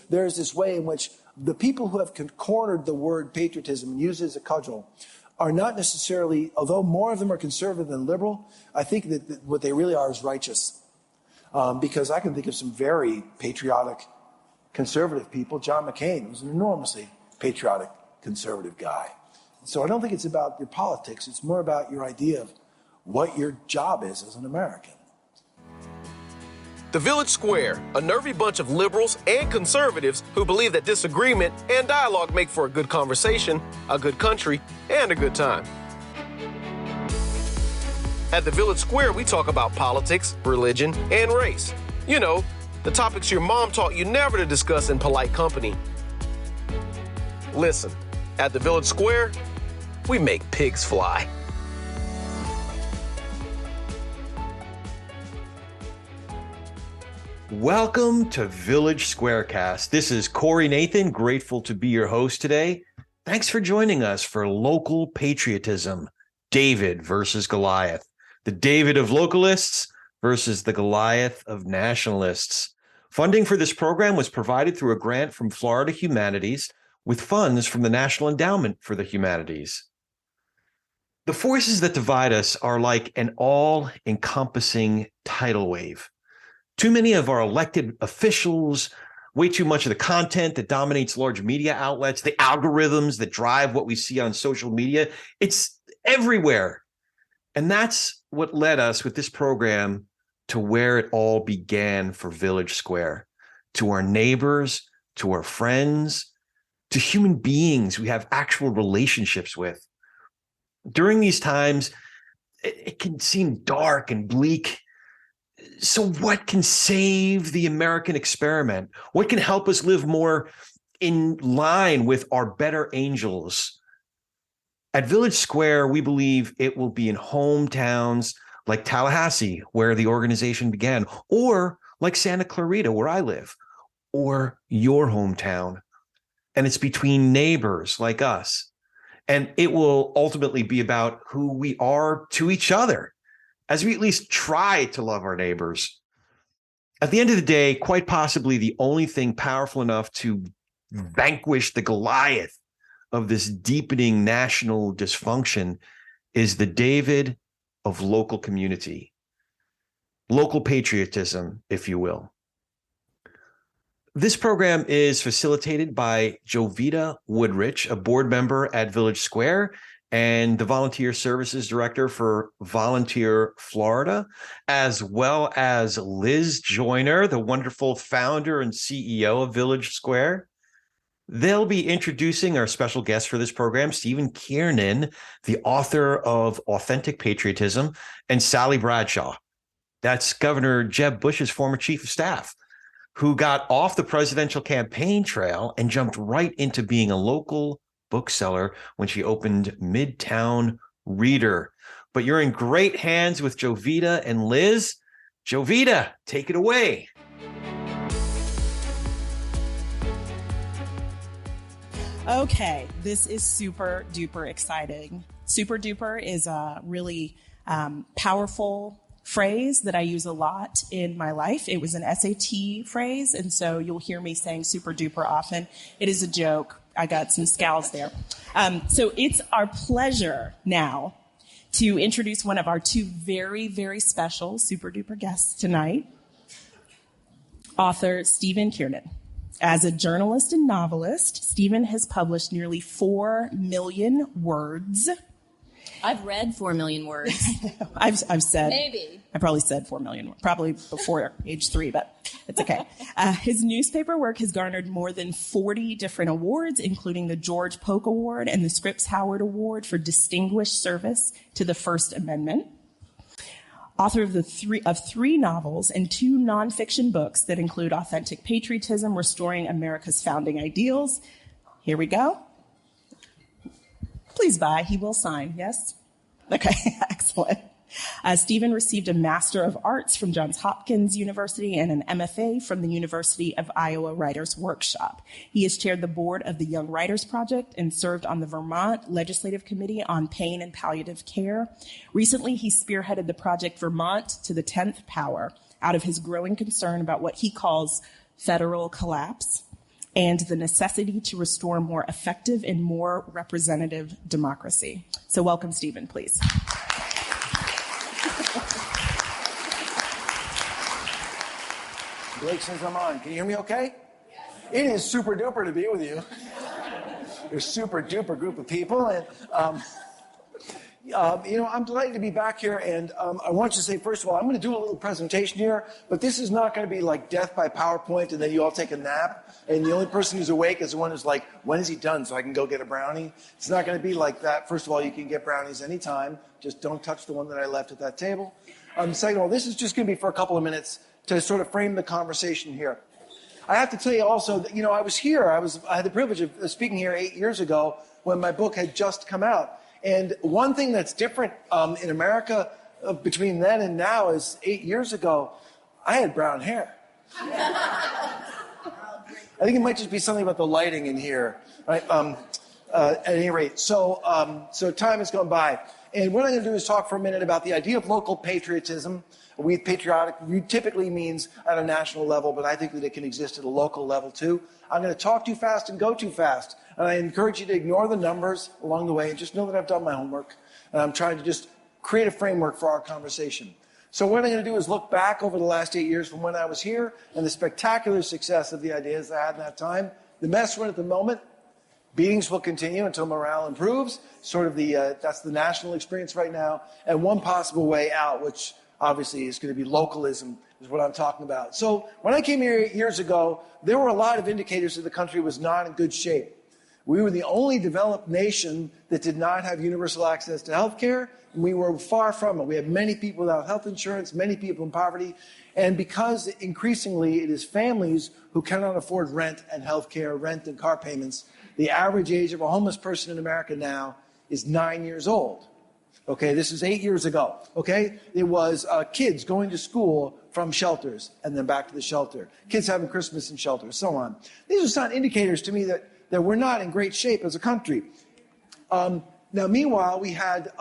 there's this way in which the people who have cornered the word patriotism and used it as a cudgel are not necessarily, although more of them are conservative than liberal, I think that what they really are is righteous. Because I can think of some very patriotic conservative people. John McCain was an enormously patriotic conservative guy. So I don't think it's about your politics. It's more about your idea of what your job is as an American. The Village Square, a nervy bunch of liberals and conservatives who believe that disagreement and dialogue make for a good conversation, a good country, and a good time. At the Village Square, we talk about politics, religion, and race. You know, the topics your mom taught you never to discuss in polite company. Listen, at the Village Square, we make pigs fly. Welcome to Village SquareCast. This is Corey Nathan, grateful to be your host today. Thanks for joining us for Local Patriotism, David versus Goliath. The David of localists versus the Goliath of nationalists. Funding for this program was provided through a grant from Florida Humanities with funds from the National Endowment for the Humanities. The forces that divide us are like an all-encompassing tidal wave. Too many of our elected officials, way too much of the content that dominates large media outlets, the algorithms that drive what we see on social media, it's everywhere. And that's what led us with this program to where it all began for Village Square, to our neighbors, to our friends, to human beings we have actual relationships with. During these times, it can seem dark and bleak. So what can save the American experiment? What can help us live more in line with our better angels? At Village Square, we believe it will be in hometowns like Tallahassee, where the organization began, or like Santa Clarita, where I live, or your hometown. And it's between neighbors like us. And it will ultimately be about who we are to each other, as we at least try to love our neighbors. At the end of the day, quite possibly the only thing powerful enough to vanquish the Goliath of this deepening national dysfunction is the David of local community, local patriotism, if you will. This program is facilitated by Jovita Woodrich, a board member at Village Square and the Volunteer Services Director for Volunteer Florida, as well as Liz Joyner, the wonderful founder and CEO of Village Square. They'll be introducing our special guest for this program, Stephen Kiernan, the author of Authentic Patriotism, and Sally Bradshaw. That's Governor Jeb Bush's former chief of staff, who got off the presidential campaign trail and jumped right into being a local bookseller when she opened Midtown Reader. But you're in great hands with Jovita and Liz. Jovita, take it away. Okay, this is super duper exciting. Super duper is a really powerful phrase that I use a lot in my life. It was an SAT phrase, and so you'll hear me saying super duper often. It is a joke. I got some scowls there. So it's our pleasure now to introduce one of our two very, very special super duper guests tonight, author Stephen Kiernan. As a journalist and novelist, Stephen has published nearly 4 million words. I've read 4 million words. I've said. Maybe. I probably said 4 million, probably before age 3, but it's okay. His newspaper work has garnered more than 40 different awards, including the George Polk Award and the Scripps Howard Award for Distinguished Service to the First Amendment. Author of three novels and 2 nonfiction books that include Authentic Patriotism, Restoring America's Founding Ideals. Here we go. Please buy. He will sign. Yes? Okay, excellent. Stephen received a Master of Arts from Johns Hopkins University and an MFA from the University of Iowa Writers Workshop. He has chaired the board of the Young Writers Project and served on the Vermont Legislative Committee on Pain and Palliative Care. Recently, he spearheaded the project Vermont to the 10th Power out of his growing concern about what he calls federal collapse. and the necessity to restore more effective and more representative democracy. So welcome, Stephen, please. Blake says I'm on. Can you hear me okay? Yes. It is super duper to be with you. You're a super duper group of people. And, I'm delighted to be back here. And I want to say, first of all, I'm going to do a little presentation here. But this is not going to be like death by PowerPoint and then you all take a nap. And the only person who's awake is the one who's like, when is he done so I can go get a brownie? It's not going to be like that. First of all, you can get brownies anytime. Just don't touch the one that I left at that table. Second of all, this is just going to be for a couple of minutes to sort of frame the conversation here. I have to tell you also that, I was here. I had the privilege of speaking here 8 years ago when my book had just come out. And one thing that's different in America between then and now is 8 years ago, I had brown hair. I think it might just be something about the lighting in here, right? At any rate, so time has gone by. And what I'm going to do is talk for a minute about the idea of local patriotism. Patriotic typically means at a national level, but I think that it can exist at a local level too. I'm going to talk too fast and go too fast. And I encourage you to ignore the numbers along the way and just know that I've done my homework. And I'm trying to just create a framework for our conversation. So what I'm going to do is look back over the last 8 years from when I was here and the spectacular success of the ideas I had in that time. The mess we're in at the moment. Beatings will continue until morale improves. Sort of that's the national experience right now. And one possible way out, which obviously is going to be localism, is what I'm talking about. So when I came here 8 years ago, there were a lot of indicators that the country was not in good shape. We were the only developed nation that did not have universal access to health care, and we were far from it. We had many people without health insurance, many people in poverty, and because increasingly it is families who cannot afford rent and health care, rent and car payments, the average age of a homeless person in America now is 9 years old. Okay, this is 8 years ago. Okay, it was kids going to school from shelters and then back to the shelter. Kids having Christmas in shelters, so on. These are some indicators to me that we're not in great shape as a country. Now, meanwhile, we had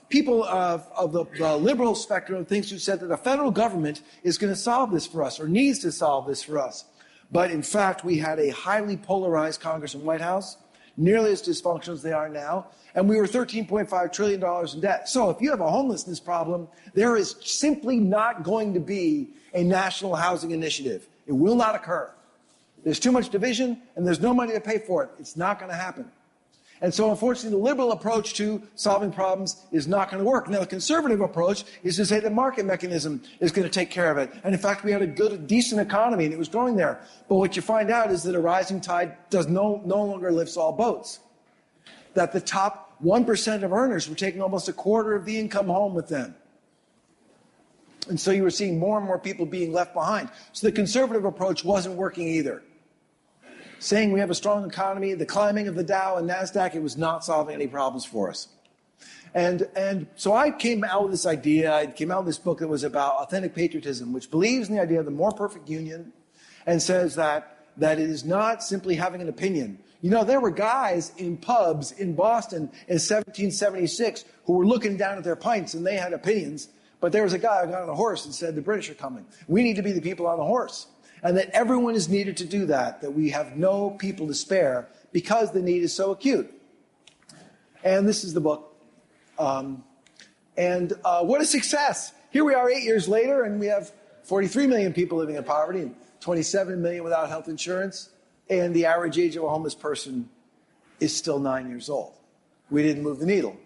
people of the liberal spectrum of things who said that the federal government is going to solve this for us or needs to solve this for us. But in fact, we had a highly polarized Congress and White House, nearly as dysfunctional as they are now, and we were $13.5 trillion in debt. So if you have a homelessness problem, there is simply not going to be a national housing initiative. It will not occur. There's too much division, and there's no money to pay for it. It's not going to happen. And so, unfortunately, the liberal approach to solving problems is not going to work. Now, the conservative approach is to say the market mechanism is going to take care of it. And in fact, we had a decent economy, and it was growing there. But what you find out is that a rising tide no longer lifts all boats. That the top 1% of earners were taking almost a quarter of the income home with them. And so you were seeing more and more people being left behind. So the conservative approach wasn't working either. Saying we have a strong economy, the climbing of the Dow and NASDAQ, it was not solving any problems for us. And so I came out with this idea, I came out with this book that was about authentic patriotism, which believes in the idea of the more perfect union and says that it is not simply having an opinion. There were guys in pubs in Boston in 1776 who were looking down at their pints and they had opinions, but there was a guy who got on a horse and said, the British are coming. We need to be the people on the horse. And that everyone is needed to do that we have no people to spare because the need is so acute. And this is the book. What a success. Here we are 8 years later, and we have 43 million people living in poverty and 27 million without health insurance. And the average age of a homeless person is still 9 years old. We didn't move the needle.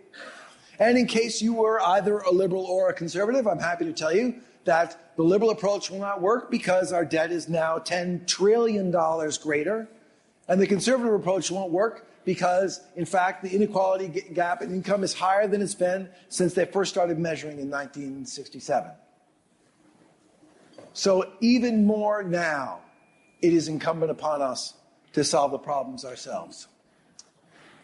And in case you were either a liberal or a conservative, I'm happy to tell you that the liberal approach will not work because our debt is now $10 trillion greater. And the conservative approach won't work because, in fact, the inequality gap in income is higher than it's been since they first started measuring in 1967. So even more now, it is incumbent upon us to solve the problems ourselves.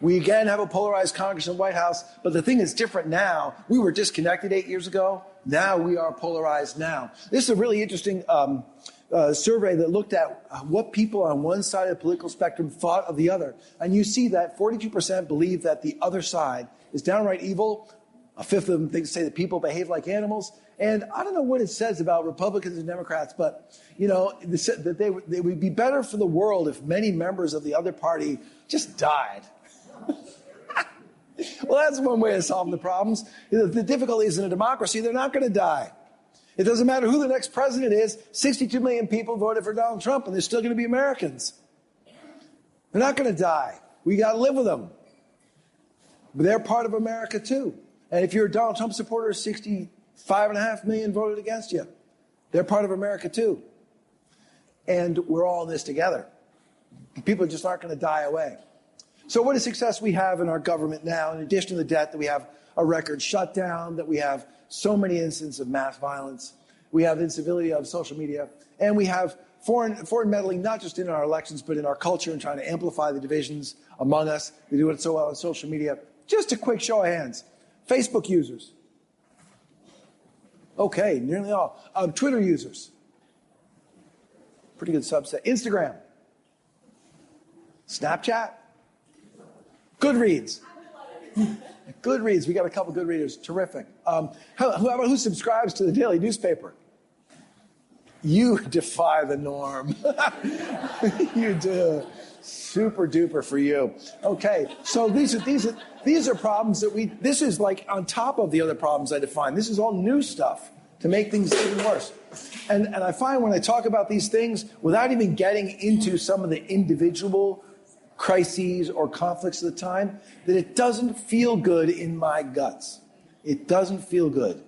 We again have a polarized Congress and White House, but the thing is different now. We were disconnected 8 years ago. Now we are polarized now. This is a really interesting survey that looked at what people on one side of the political spectrum thought of the other. And you see that 42% believe that the other side is downright evil, A fifth of them say that people behave like animals. And I don't know what it says about Republicans and Democrats, but, that they would be better for the world if many members of the other party just died. Well, that's one way of solving the problems. The difficulty is in a democracy, they're not going to die. It doesn't matter who the next president is. 62 million people voted for Donald Trump, and they're still going to be Americans. They're not going to die. We got to live with them. But they're part of America, too. And if you're a Donald Trump supporter, 65.5 million voted against you. They're part of America, too. And we're all in this together. People just aren't going to die away. So what is success we have in our government now, in addition to the debt, that we have a record shutdown, that we have so many incidents of mass violence, we have incivility of social media, and we have foreign meddling, not just in our elections, but in our culture and trying to amplify the divisions among us. We do it so well on social media. Just a quick show of hands. Facebook users. Okay, nearly all. Twitter users. Pretty good subset. Instagram. Snapchat. Goodreads. Goodreads. We got a couple good readers. Terrific. Who subscribes to the daily newspaper? You defy the norm. You do. Super duper for you. Okay, so these are problems that this is like on top of the other problems I defined. This is all new stuff to make things even worse. And I find when I talk about these things, without even getting into some of the individual crises or conflicts of the time, that it doesn't feel good in my guts. It doesn't feel good.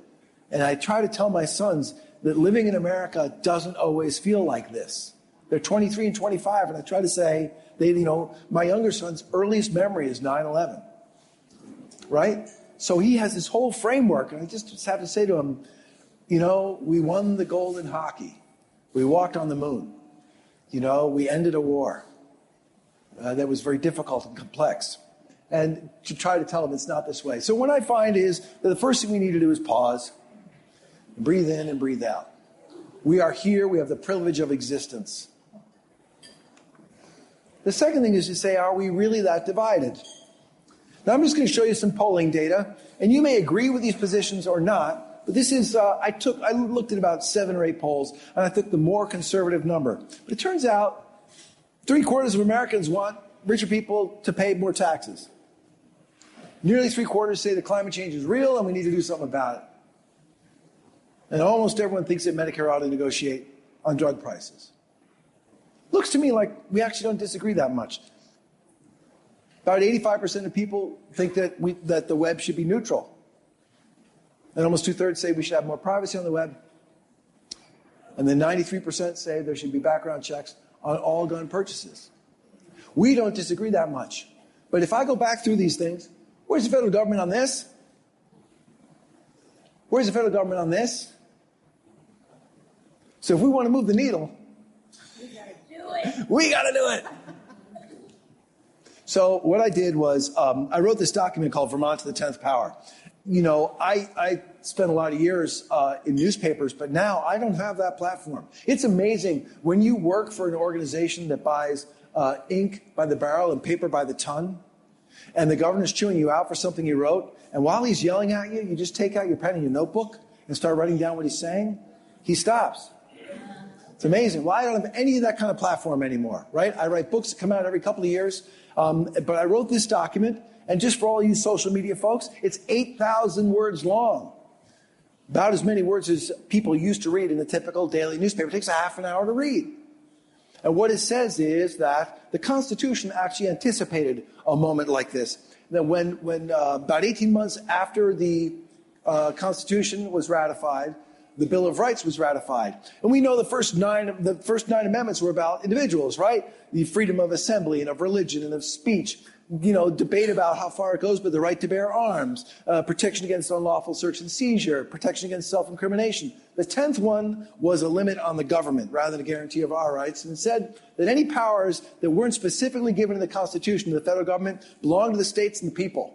And I try to tell my sons that living in America doesn't always feel like this. They're 23 and 25, and I try to say, my younger son's earliest memory is 9/11, right? So he has this whole framework, and I just have to say to him, we won the gold in hockey. We walked on the moon. We ended a war that was very difficult and complex. And to try to tell him it's not this way. So what I find is that the first thing we need to do is pause, and breathe in and breathe out. We are here. We have the privilege of existence. The second thing is to say, are we really that divided? Now, I'm just going to show you some polling data, and you may agree with these positions or not, but this is, I looked at about 7 or 8 polls, and I took the more conservative number. But it turns out 3/4 of Americans want richer people to pay more taxes. Nearly 3/4 say that climate change is real and we need to do something about it. And almost everyone thinks that Medicare ought to negotiate on drug prices. Looks to me like we actually don't disagree that much. About 85% of people think that the web should be neutral. And almost 2/3 say we should have more privacy on the web. And then 93% say there should be background checks on all gun purchases. We don't disagree that much. But if I go back through these things, where's the federal government on this? Where's the federal government on this? So if we want to move the needle, we got to do it. So what I did was I wrote this document called Vermont to the 10th Power. I spent a lot of years in newspapers, but now I don't have that platform. It's amazing when you work for an organization that buys ink by the barrel and paper by the ton, and the governor's chewing you out for something you wrote, and while he's yelling at you, you just take out your pen and your notebook and start writing down what he's saying. He stops. It's amazing. Well, I don't have any of that kind of platform anymore, right? I write books that come out every couple of years, but I wrote this document, and just for all you social media folks, it's 8,000 words long. About as many words as people used to read in a typical daily newspaper. It takes a half an hour to read. And what it says is that the Constitution actually anticipated a moment like this. That when about 18 months after the Constitution was ratified, the Bill of Rights was ratified. And we know the first nine amendments were about individuals, right? The freedom of assembly and of religion and of speech. Debate about how far it goes, but the right to bear arms, protection against unlawful search and seizure, protection against self-incrimination. The 10th one was a limit on the government rather than a guarantee of our rights, and it said that any powers that weren't specifically given in the Constitution to the federal government belong to the states and the people.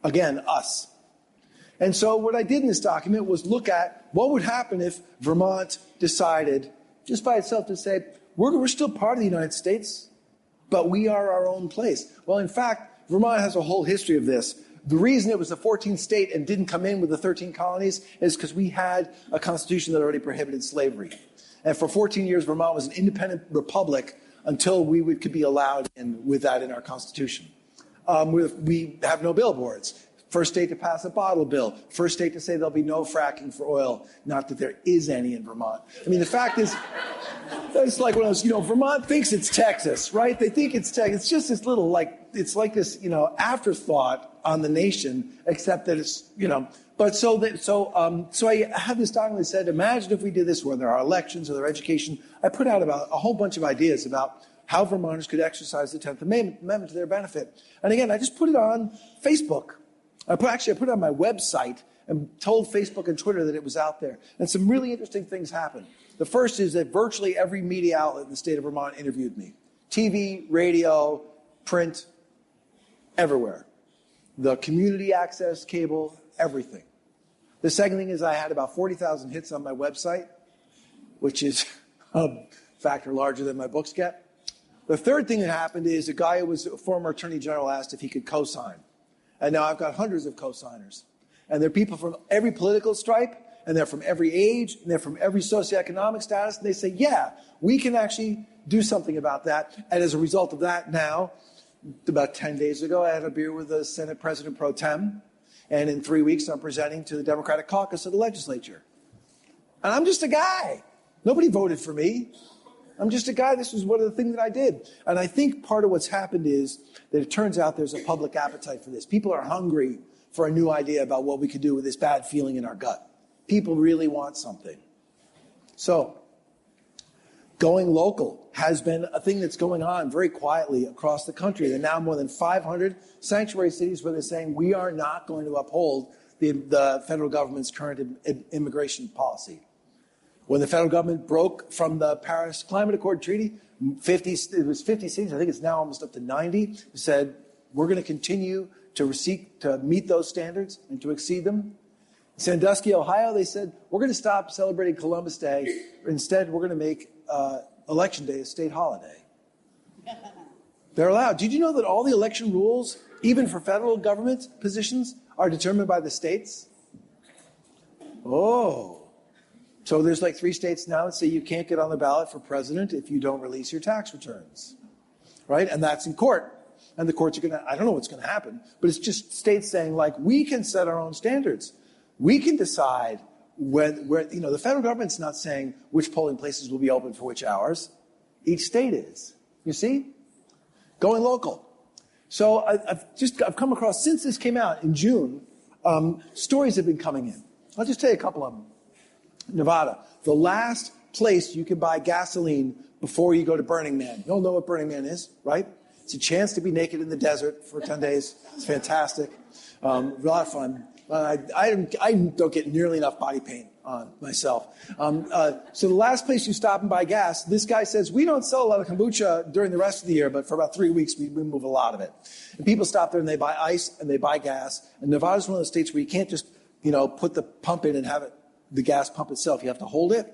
Again, us. And so what I did in this document was look at what would happen if Vermont decided, just by itself, to say, we're still part of the United States, but we are our own place. Well, in fact, Vermont has a whole history of this. the reason it was the 14th state and didn't come in with the 13 colonies is because we had a constitution that already prohibited slavery. And for 14 years, Vermont was an independent republic until we could be allowed in with that in our constitution. We have no billboards. First state to pass a bottle bill. First state to say there'll be no fracking for oil. Not that there is any in Vermont. I mean, the fact is, it's like one of those, Vermont thinks it's Texas, right? They think it's Texas. It's just this little, it's like this, afterthought on the nation, except that it's, But so I had this document that said, imagine if we did this, whether our elections or their education. I put out about a whole bunch of ideas about how Vermonters could exercise the 10th Amendment to their benefit. And again, I just put it on Facebook. I put it on my website and told Facebook and Twitter that it was out there. And some really interesting things happened. The first is that virtually every media outlet in the state of Vermont interviewed me. TV, radio, print, everywhere. The community access, cable, everything. The second thing is I had about 40,000 hits on my website, which is a factor larger than my books get. The third thing that happened is a guy who was a former attorney general asked if he could co-sign. And now I've got hundreds of co-signers. And they're people from every political stripe, and they're from every age, and they're from every socioeconomic status. And they say, yeah, we can actually do something about that. And as a result of that now, about 10 days ago, I had a beer with the Senate President Pro Tem. And in 3 weeks, I'm presenting to the Democratic caucus of the legislature. And I'm just a guy. Nobody voted for me. I'm just a guy. This was one of the things that I did. And I think part of what's happened is that it turns out there's a public appetite for this. People are hungry for a new idea about what we could do with this bad feeling in our gut. People really want something. So going local has been a thing that's going on very quietly across the country. There are now more than 500 sanctuary cities where they're saying we are not going to uphold the federal government's current immigration policy. When the federal government broke from the Paris Climate Accord Treaty, it was 50 cities, I think it's now almost up to 90, said we're going to continue to seek to meet those standards and to exceed them. In Sandusky, Ohio, they said we're going to stop celebrating Columbus Day. Instead, we're going to make Election Day a state holiday. They're allowed. Did you know that all the election rules, even for federal government positions, are determined by the states? Oh. So there's like 3 states now that say you can't get on the ballot for president if you don't release your tax returns, right? And that's in court. And the courts are going to, I don't know what's going to happen, but it's just states saying, like, we can set our own standards. We can decide where the federal government's not saying which polling places will be open for which hours. Each state is. You see? Going local. So I've come across, since this came out in June, stories have been coming in. I'll just tell you a couple of them. Nevada, the last place you can buy gasoline before you go to Burning Man. You all know what Burning Man is, right? It's a chance to be naked in the desert for 10 days. It's fantastic. A lot of fun. I don't get nearly enough body paint on myself. So the last place you stop and buy gas, this guy says, we don't sell a lot of kombucha during the rest of the year, but for about 3 weeks, we move a lot of it. And people stop there and they buy ice and they buy gas. And Nevada's one of those states where you can't just, put the pump in and have it, the gas pump itself. You have to hold it.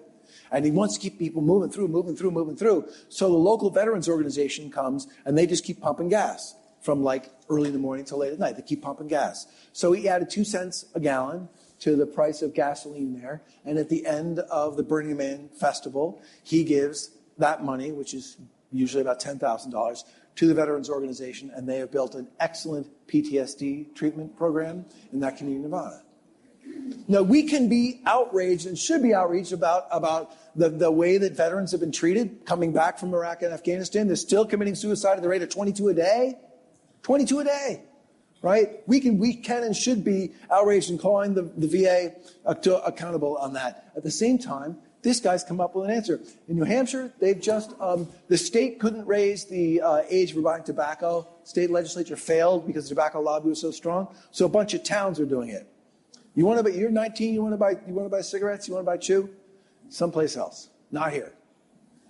And he wants to keep people moving through. So the local veterans organization comes and they just keep pumping gas from like early in the morning till late at night. They keep pumping gas. So he added 2 cents a gallon to the price of gasoline there. And at the end of the Burning Man festival, he gives that money, which is usually about $10,000, to the veterans organization. And they have built an excellent PTSD treatment program in that community in Nevada. Now, we can be outraged and should be outraged about the way that veterans have been treated coming back from Iraq and Afghanistan. They're still committing suicide at the rate of 22 a day. 22 a day, right? We can and should be outraged and calling the VA accountable on that. At the same time, this guy's come up with an answer. In New Hampshire, they've just, the state couldn't raise the age for buying tobacco. State legislature failed because the tobacco lobby was so strong. So a bunch of towns are doing it. You're 19, you want to buy cigarettes, you want to buy chew? Someplace else, not here.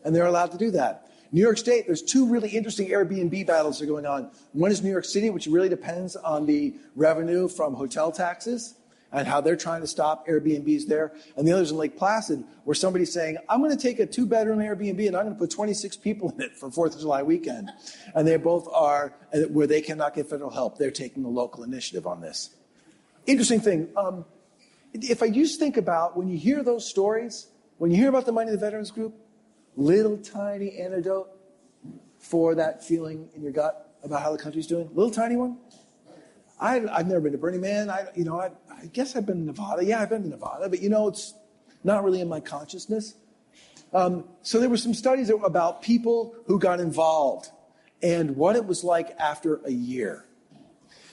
And they're allowed to do that. New York State, there's 2 really interesting Airbnb battles that are going on. One is New York City, which really depends on the revenue from hotel taxes. and how they're trying to stop Airbnbs there. And the other's in Lake Placid, where somebody's saying, I'm going to take a 2-bedroom Airbnb and I'm going to put 26 people in it for 4th of July weekend. And they both are, where they cannot get federal help, they're taking the local initiative on this. Interesting thing, if I just think about when you hear those stories, when you hear about the Money of the Veterans Group, little tiny antidote for that feeling in your gut about how the country's doing, little tiny one. I've never been to Burning Man. I guess I've been to Nevada. Yeah, I've been to Nevada, but it's not really in my consciousness. So there were some studies about people who got involved and what it was like after a year.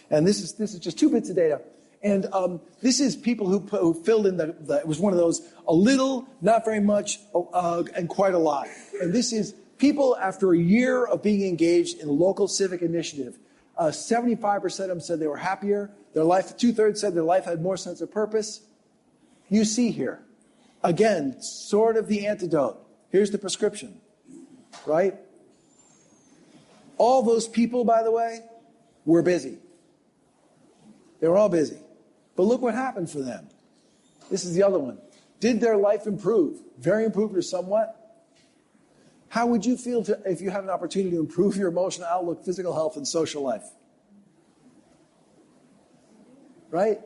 And this is just 2 bits of data. And this is people who filled in it was one of those a little, not very much, and quite a lot. And this is people after a year of being engaged in a local civic initiative. 75% of them said they were happier. Their life, 2/3 said their life had more sense of purpose. You see here, again, sort of the antidote. Here's the prescription, right? All those people, by the way, were busy. They were all busy. But look what happened for them. This is the other one. Did their life improve? Very improved or somewhat? How would you feel if you had an opportunity to improve your emotional outlook, physical health, and social life? Right?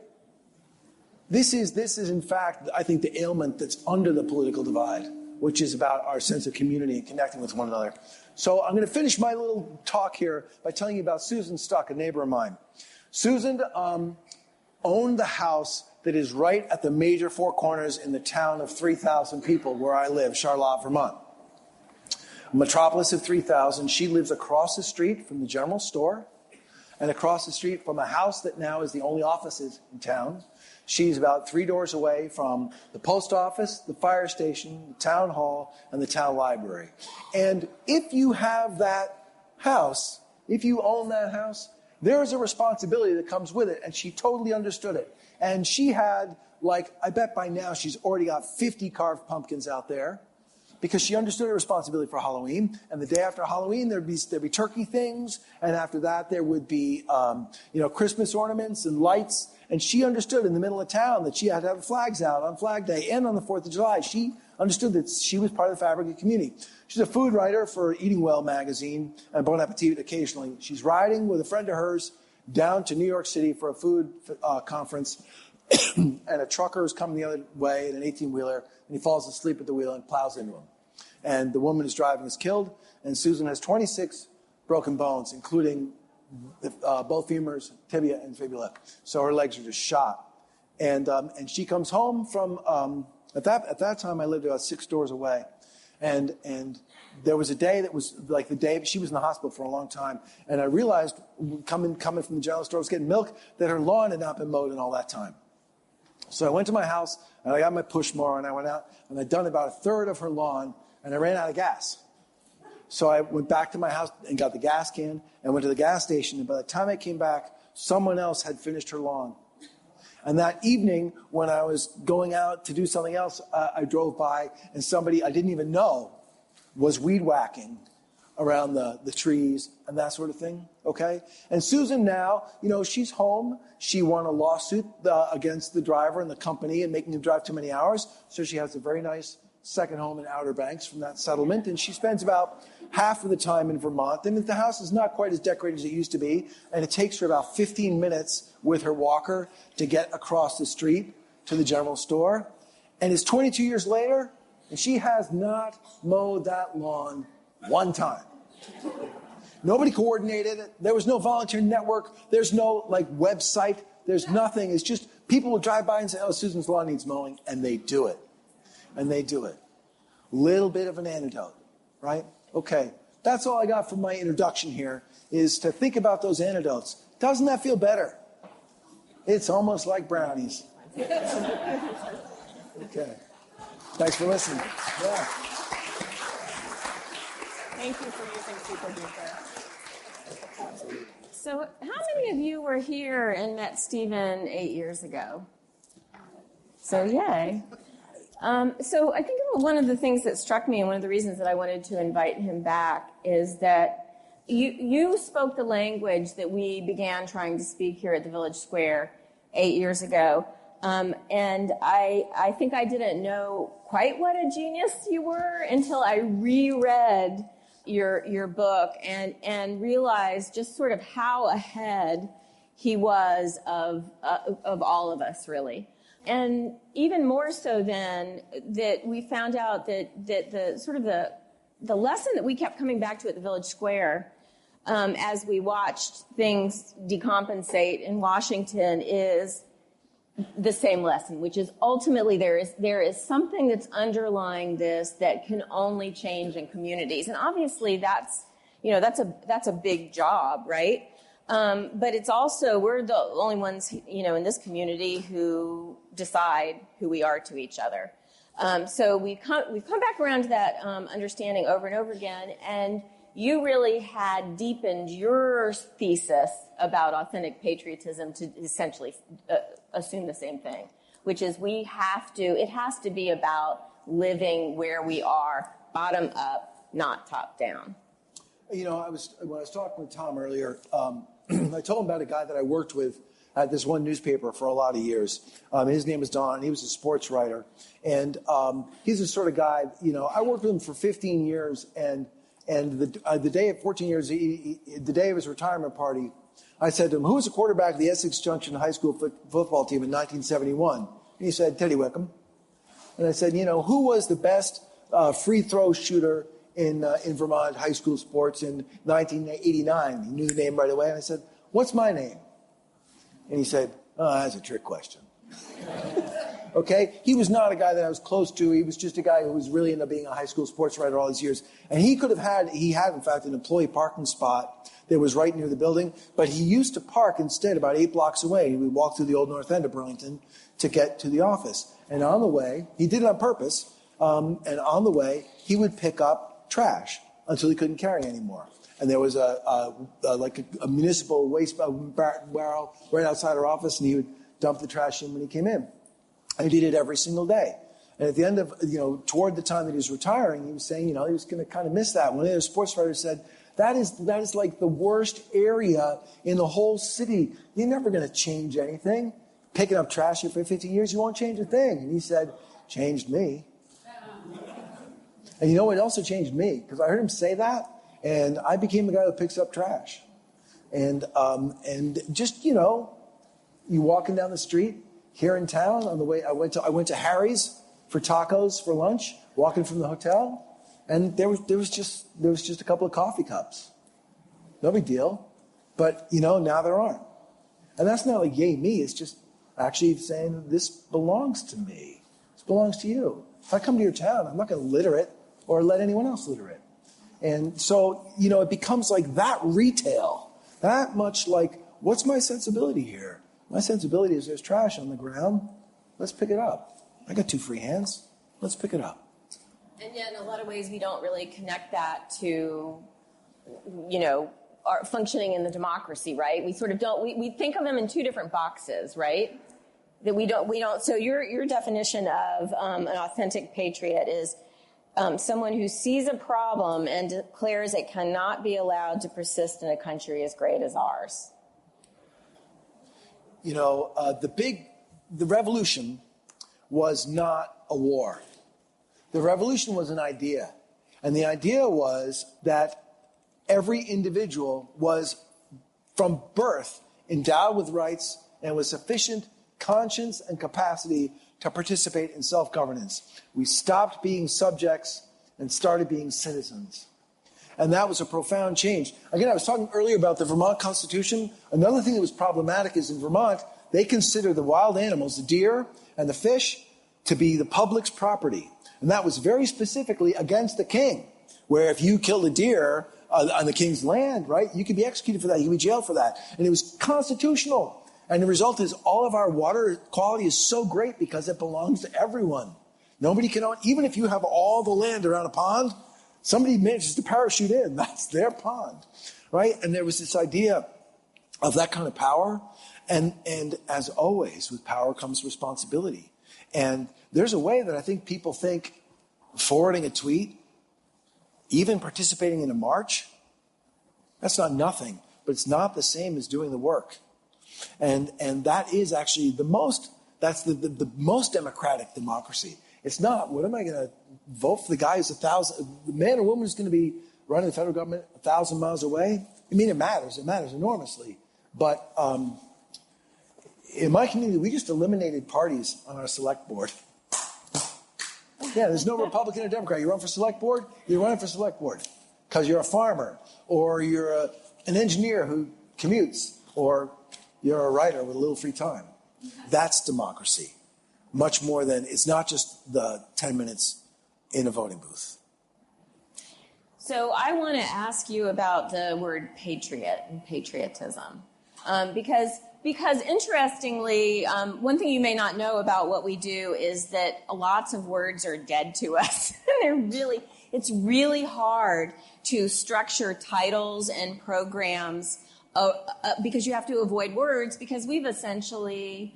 This is in fact, I think, the ailment that's under the political divide, which is about our sense of community and connecting with one another. So I'm going to finish my little talk here by telling you about Susan Stuck, a neighbor of mine. Susan owned the house that is right at the major four corners in the town of 3,000 people where I live, Charlotte, Vermont. A metropolis of 3,000. She lives across the street from the general store and across the street from a house that now is the only offices in town. She's about 3 doors away from the post office, the fire station, the town hall, and the town library. And if you have that house, if you own that house, there is a responsibility that comes with it, and she totally understood it. And she had, I bet by now she's already got 50 carved pumpkins out there, because she understood her responsibility for Halloween. And the day after Halloween, there'd be turkey things, and after that there would be Christmas ornaments and lights. And she understood in the middle of town that she had to have the flags out on Flag Day and on the 4th of July. She understood that she was part of the fabric of the community. She's a food writer for Eating Well magazine and Bon Appetit occasionally. She's riding with a friend of hers down to New York City for a food conference, and a trucker is coming the other way in an 18-wheeler, and he falls asleep at the wheel and plows into him. And the woman who's driving is killed, and Susan has 26 broken bones, including both femurs, tibia, and fibula. So her legs are just shot. And she comes home from, at that time I lived about 6 doors away. And there was a day that was like the day, she was in the hospital for a long time. And I realized, coming from the general store, I was getting milk, that her lawn had not been mowed in all that time. So I went to my house, and I got my push mower, and I went out, and I'd done about 1/3 of her lawn, and I ran out of gas. So I went back to my house and got the gas can and went to the gas station. And by the time I came back, someone else had finished her lawn. And that evening, when I was going out to do something else, I drove by, and somebody I didn't even know was weed whacking around the trees and that sort of thing, okay? And Susan now, she's home. She won a lawsuit against the driver and the company and making him drive too many hours. So she has a very nice second home in Outer Banks from that settlement. And she spends about half of the time in Vermont. And the house is not quite as decorated as it used to be. And it takes her about 15 minutes with her walker to get across the street to the general store. And it's 22 years later, and she has not mowed that lawn one time. Nobody coordinated it. There was no volunteer network. There's no website. There's nothing. It's just people will drive by and say, oh, Susan's lawn needs mowing. And they do it. And they do it. Little bit of an antidote, right? Okay. That's all I got from my introduction here, is to think about those antidotes. Doesn't that feel better? It's almost like brownies. Okay. Thanks for listening. Yeah. Thank you for using Super Duper. So how many of you were here and met Stephen 8 years ago? So yay. So I think one of the things that struck me, and one of the reasons that I wanted to invite him back, is that you spoke the language that we began trying to speak here at the Village Square 8 years ago. And I think I didn't know quite what a genius you were until I reread your book and realized just sort of how ahead he was of all of us, really. And even more so then that we found out that the sort of the lesson that we kept coming back to at the Village Square as we watched things decompensate in Washington is the same lesson, which is ultimately there is something that's underlying this that can only change in communities. And obviously that's a big job, right? But it's also, we're the only ones, in this community who decide who we are to each other. So we've come back around to that understanding over and over again. And you really had deepened your thesis about authentic patriotism to essentially assume the same thing, which is it has to be about living where we are, bottom up, not top down. When I was talking with Tom earlier, I told him about a guy that I worked with at this one newspaper for a lot of years. His name was Don. He was a sports writer. And he's the sort of guy, I worked with him for 15 years. And the day of 14 years, the day of his retirement party, I said to him, who was the quarterback of the Essex Junction High School football team in 1971? And he said, Teddy Wickham. And I said, who was the best free throw shooter in Vermont high school sports in 1989? He knew the name right away. And I said, what's my name? And he said, that's a trick question. Okay? He was not a guy that I was close to. He was just a guy who was really into being a high school sports writer all these years. And he had in fact an employee parking spot that was right near the building, but he used to park instead about 8 blocks away. He would walk through the old North End of Burlington to get to the office. And on the way, he did it on purpose, and on the way, he would pick up trash until he couldn't carry anymore. And there was a municipal waste barrel right outside our office, and he would dump the trash in when he came in. And he did it every single day. And at the end of, toward the time that he was retiring, he was saying, he was going to kind of miss that. One of the sports writers said, that is like the worst area in the whole city. You're never going to change anything. Picking up trash here for 15 years, you won't change a thing. And he said, changed me. And you know what also changed me? Because I heard him say that, and I became the guy who picks up trash. And just, you walking down the street here in town on the way, I went to Harry's for tacos for lunch, walking from the hotel, and there was just a couple of coffee cups. No big deal. But, now there aren't. And that's not like yay me, it's just actually saying this belongs to me. This belongs to you. If I come to your town, I'm not going to litter it or let anyone else litter it. And so, it becomes like that retail, that much like, what's my sensibility here? My sensibility is there's trash on the ground. Let's pick it up. I got 2 free hands. Let's pick it up. And yet, in a lot of ways, we don't really connect that to, our functioning in the democracy, right? We sort of don't. We think of them in 2 different boxes, right? That we don't. So your definition of an authentic patriot is someone who sees a problem and declares it cannot be allowed to persist in a country as great as ours. The revolution was not a war. The revolution was an idea. And the idea was that every individual was, from birth, endowed with rights and with sufficient conscience and capacity to participate in self-governance. We stopped being subjects and started being citizens. And that was a profound change. Again, I was talking earlier about the Vermont Constitution. Another thing that was problematic is in Vermont, they consider the wild animals, the deer and the fish, to be the public's property. And that was very specifically against the king, where if you killed a deer on the king's land, right, you could be executed for that. You could be jailed for that. And it was constitutional. And the result is all of our water quality is so great because it belongs to everyone. Nobody can own, even if you have all the land around a pond, somebody manages to parachute in. That's their pond, right? And there was this idea of that kind of power. And as always, with power comes responsibility. And there's a way that I think people think forwarding a tweet, even participating in a march, that's not nothing, but it's not the same as doing the work. And that is actually the most That's the most democratic democracy. It's not, what am I going to vote for the guy who's the man or woman who's going to be running the federal government 1,000 miles away? I mean, it matters enormously. But in my community, we just eliminated parties on our select board. Yeah, there's no Republican or Democrat. You run for select board, you're running for select board because you're a farmer, or you're an engineer who commutes, or you're a writer with a little free time. That's democracy. Much more than, it's not just the 10 minutes in a voting booth. So I want to ask you about the word patriot and patriotism. Because interestingly, one thing you may not know about what we do is that lots of words are dead to us. It's really hard to structure titles and programs because you have to avoid words, because we've essentially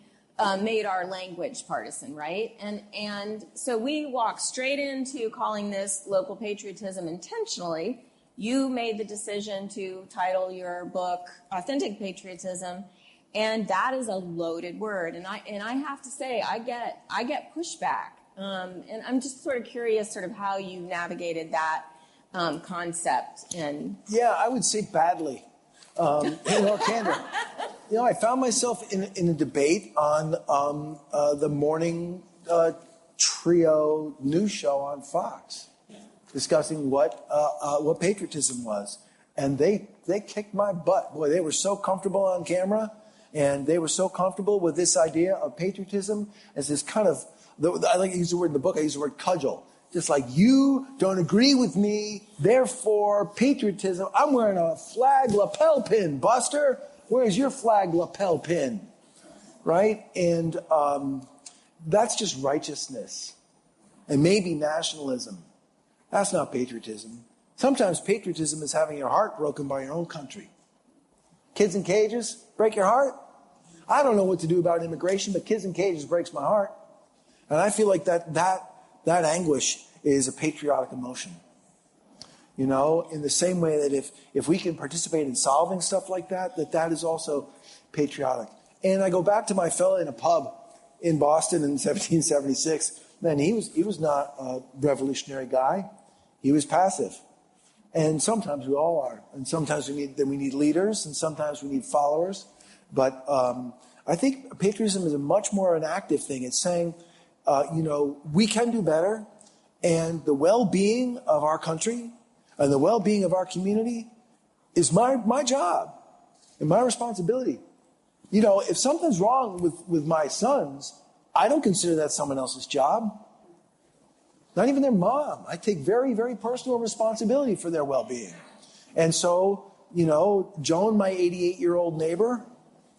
made our language partisan, right? And so we walk straight into calling this local patriotism intentionally. You made the decision to title your book Authentic Patriotism, and that is a loaded word. And I have to say, I get pushback. And I'm just sort of curious sort of how you navigated that concept. Yeah, I would say badly. In all candor. I found myself in a debate on the morning trio news show on Fox, discussing what patriotism was, and they kicked my butt. Boy, they were so comfortable on camera, and they were so comfortable with this idea of patriotism as this kind of, I like to use the word in the book. I use the word cudgel. Just like, you don't agree with me, therefore patriotism. I'm wearing a flag lapel pin, Buster. Where's your flag lapel pin? Right? And that's just righteousness. And maybe nationalism. That's not patriotism. Sometimes patriotism is having your heart broken by your own country. Kids in cages break your heart? I don't know what to do about immigration, but kids in cages breaks my heart. And I feel like that anguish is a patriotic emotion. In the same way that if we can participate in solving stuff like that is also patriotic. And I go back to my fellow in a pub in Boston in 1776. Man, he was not a revolutionary guy. He was passive. And sometimes we all are. And sometimes we need leaders, and sometimes we need followers. But I think patriotism is a much more an active thing. It's saying, we can do better, and the well-being of our country and the well-being of our community is my job and my responsibility. If something's wrong with my sons, I don't consider that someone else's job. Not even their mom. I take very, very personal responsibility for their well-being. And so, Joan, my 88-year-old neighbor,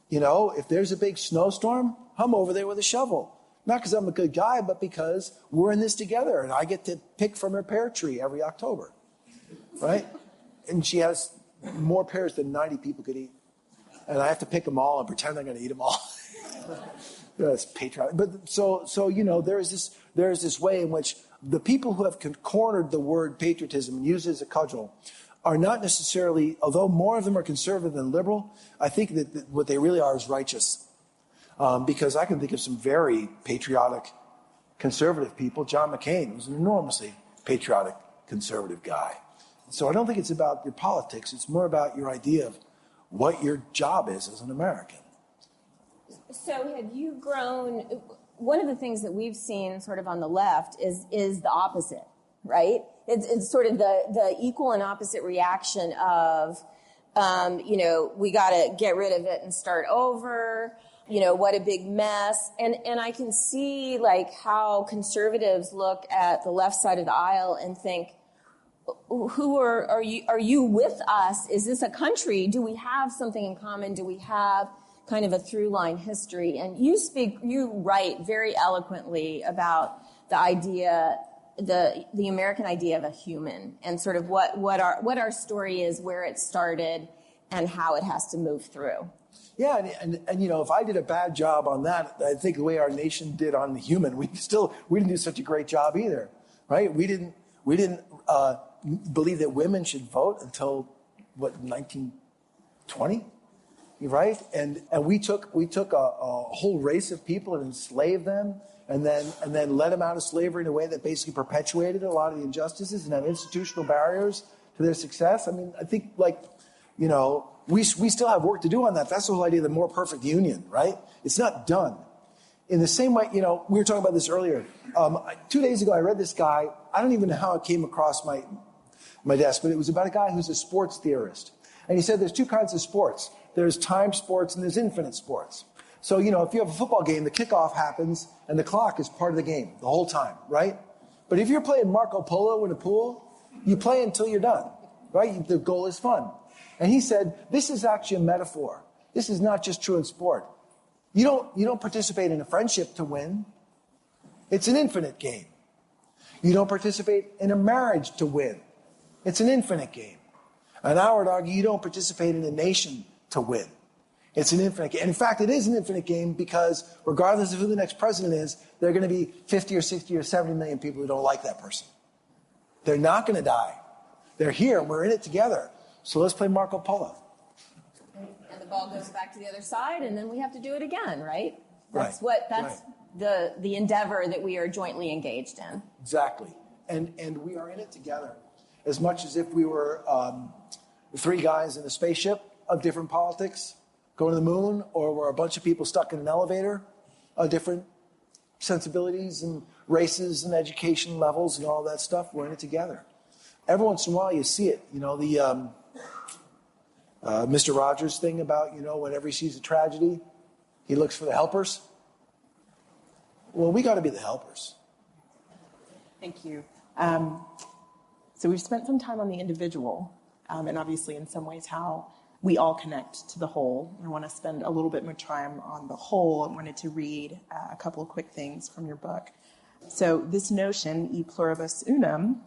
if there's a big snowstorm, I'm over there with a shovel. Not because I'm a good guy, but because we're in this together, and I get to pick from her pear tree every October, right? And she has more pears than 90 people could eat. And I have to pick them all and pretend I'm going to eat them all. That's patriotic. But so there's this way in which the people who have cornered the word patriotism and use it as a cudgel are not necessarily, although more of them are conservative than liberal, I think that what they really are is righteous. Because I can think of some very patriotic conservative people. John McCain was an enormously patriotic conservative guy. So I don't think it's about your politics. It's more about your idea of what your job is as an American. So have you grown? One of the things that we've seen sort of on the left is the opposite, right? It's sort of the equal and opposite reaction of, we got to get rid of it and start over. What a big mess. And I can see like how conservatives look at the left side of the aisle and think, who are you with us? Is this a country? Do we have something in common? Do we have kind of a through line history? And you write very eloquently about the idea, the American idea of a human, and sort of what our story is, where it started, and how it has to move through. Yeah, and if I did a bad job on that, I think the way our nation did on the human, we didn't do such a great job either, right? We didn't believe that women should vote until 1920. right? And we took a whole race of people and enslaved them, and then let them out of slavery in a way that basically perpetuated a lot of the injustices and had institutional barriers to their success. I mean, I think we still have work to do on that. That's the whole idea of the more perfect union, right? It's not done. In the same way, we were talking about this earlier. 2 days ago, I read this guy. I don't even know how it came across my desk, but it was about a guy who's a sports theorist. And he said there's two kinds of sports. There's time sports and there's infinite sports. So, if you have a football game, the kickoff happens and the clock is part of the game the whole time, right? But if you're playing Marco Polo in a pool, you play until you're done, right? The goal is fun. And he said, this is actually a metaphor. This is not just true in sport. You don't participate in a friendship to win. It's an infinite game. You don't participate in a marriage to win. It's an infinite game. And I would argue you don't participate in a nation to win. It's an infinite game. And in fact, it is an infinite game because regardless of who the next president is, there are going to be 50 or 60 or 70 million people who don't like that person. They're not going to die. They're here and we're in it together. So let's play Marco Polo. And the ball goes back to the other side, and then we have to do it again, right? That's the endeavor that we are jointly engaged in. Exactly. And we are in it together. As much as if we were three guys in a spaceship of different politics going to the moon, or we're a bunch of people stuck in an elevator of different sensibilities and races and education levels and all that stuff. We're in it together. Every once in a while you see it. The Mr. Rogers thing about, whenever he sees a tragedy, he looks for the helpers. Well, we got to be the helpers. Thank you. So we've spent some time on the individual, and obviously in some ways how we all connect to the whole. I want to spend a little bit more time on the whole. I wanted to read a couple of quick things from your book. So this notion, e pluribus unum,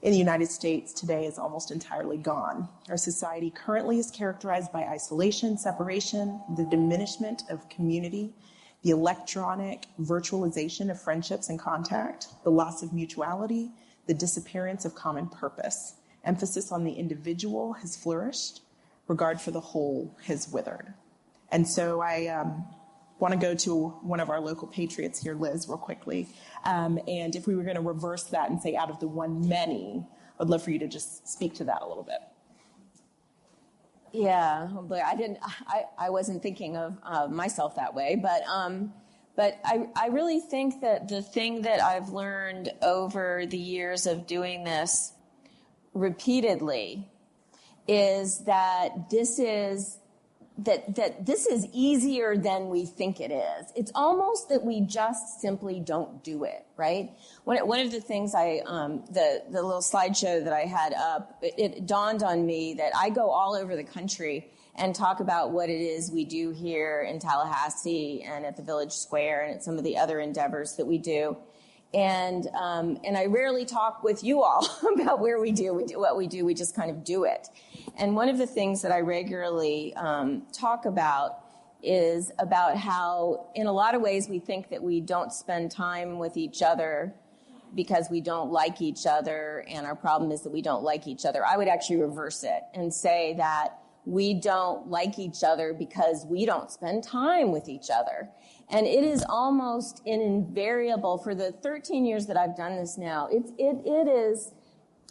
in the United States today is almost entirely gone. Our society currently is characterized by isolation, separation, the diminishment of community, the electronic virtualization of friendships and contact, the loss of mutuality, the disappearance of common purpose. Emphasis on the individual has flourished. Regard for the whole has withered. And so I want to go to one of our local patriots here, Liz, real quickly. And if we were going to reverse that and say out of the one many, I'd love for you to just speak to that a little bit. Yeah, but I wasn't thinking of myself that way, but I really think that the thing that I've learned over the years of doing this repeatedly is that this is easier than we think it is. It's almost that we just simply don't do it, right? One of the things the little slideshow that I had up, it dawned on me that I go all over the country and talk about what it is we do here in Tallahassee and at the Village Square and at some of the other endeavors that we do. And I rarely talk with you all about where we do what we do. We just kind of do it. And one of the things that I regularly talk about is about how, in a lot of ways, we think that we don't spend time with each other because we don't like each other, and our problem is that we don't like each other. I would actually reverse it and say that we don't like each other because we don't spend time with each other. And it is almost an invariable, for the 13 years that I've done this now, it is,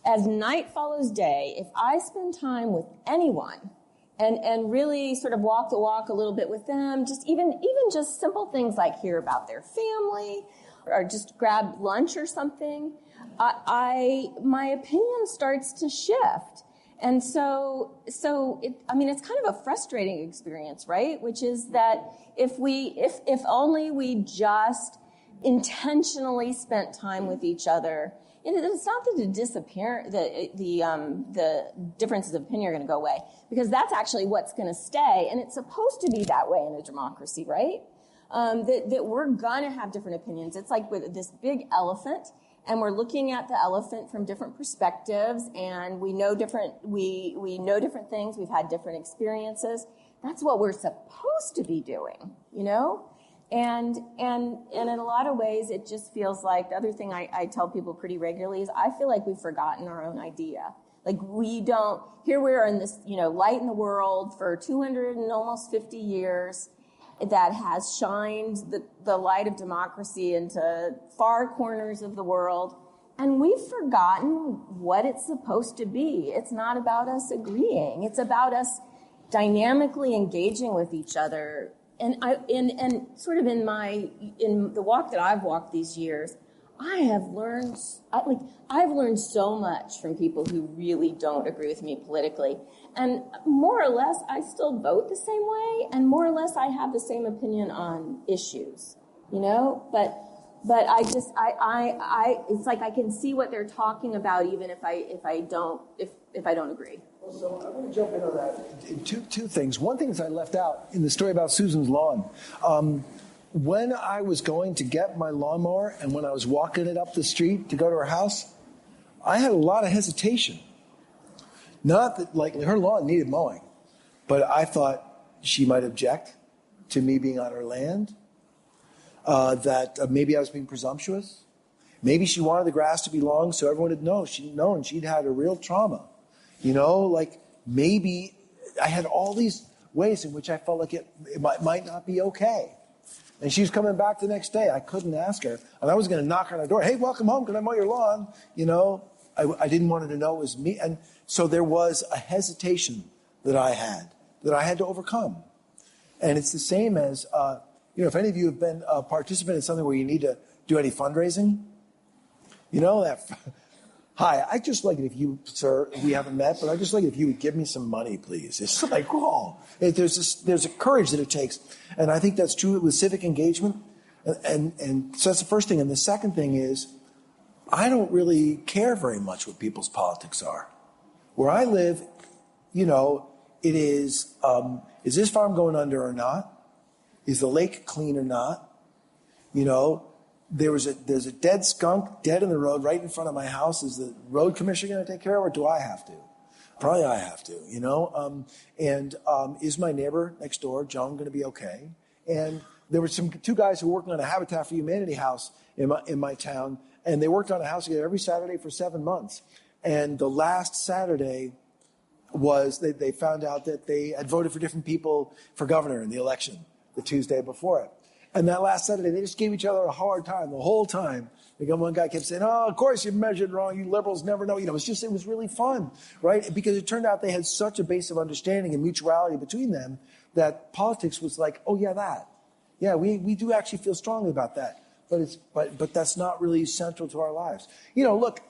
as night follows day, if I spend time with anyone and really sort of walk the walk a little bit with them, just even just simple things like hear about their family or just grab lunch or something, my opinion starts to shift. And so it's kind of a frustrating experience, right? Which is that if only we just intentionally spent time with each other, it's not that the differences of opinion are going to go away, because that's actually what's going to stay, and it's supposed to be that way in a democracy, right? That we're going to have different opinions. It's like with this big elephant, and we're looking at the elephant from different perspectives, and we know different things. We've had different experiences. That's what we're supposed to be doing, And in a lot of ways, it just feels like, the other thing I tell people pretty regularly is I feel like we've forgotten our own idea. Like we don't, here we are in this, light in the world for 200 and almost 50 years that has shined the light of democracy into far corners of the world. And we've forgotten what it's supposed to be. It's not about us agreeing. It's about us dynamically engaging with each other. And sort of in the walk that I've walked these years, I've learned so much from people who really don't agree with me politically. And more or less, I still vote the same way, and more or less, I have the same opinion on issues, but it's like I can see what they're talking about even if I don't agree. So I want to jump in on that. Two things. One thing is I left out in the story about Susan's lawn. When I was going to get my lawnmower and when I was walking it up the street to go to her house, I had a lot of hesitation. Not that, her lawn needed mowing, but I thought she might object to me being on her land, that maybe I was being presumptuous. Maybe she wanted the grass to be long so everyone would know she'd had a real trauma. Maybe I had all these ways in which I felt like it might not be okay. And she was coming back the next day. I couldn't ask her. And I was going to knock on her door. Hey, welcome home. Can I mow your lawn? I didn't want her to know it was me. And so there was a hesitation that I had to overcome. And it's the same as, if any of you have been a participant in something where you need to do any fundraising, hi, I'd just like it if you, sir, we haven't met, but I'd just like it if you would give me some money, please. It's like, there's a courage that it takes. And I think that's true with civic engagement. And so that's the first thing. And the second thing is, I don't really care very much what people's politics are. Where I live, it is this farm going under or not? Is the lake clean or not? There's a dead skunk dead in the road right in front of my house. Is the road commissioner going to take care of it, or do I have to? Probably I have to, is my neighbor next door, Joan, going to be okay? And there were two guys who were working on a Habitat for Humanity house in my town, and they worked on a house together every Saturday for 7 months. And the last Saturday was they found out that they had voted for different people for governor in the election the Tuesday before it. And that last Saturday, they just gave each other a hard time the whole time. One guy kept saying, "Oh, of course you measured wrong. You liberals never know." It was really fun, right? Because it turned out they had such a base of understanding and mutuality between them that politics was like, "Oh yeah, that. Yeah, we do actually feel strongly about that." But that's not really central to our lives. Look,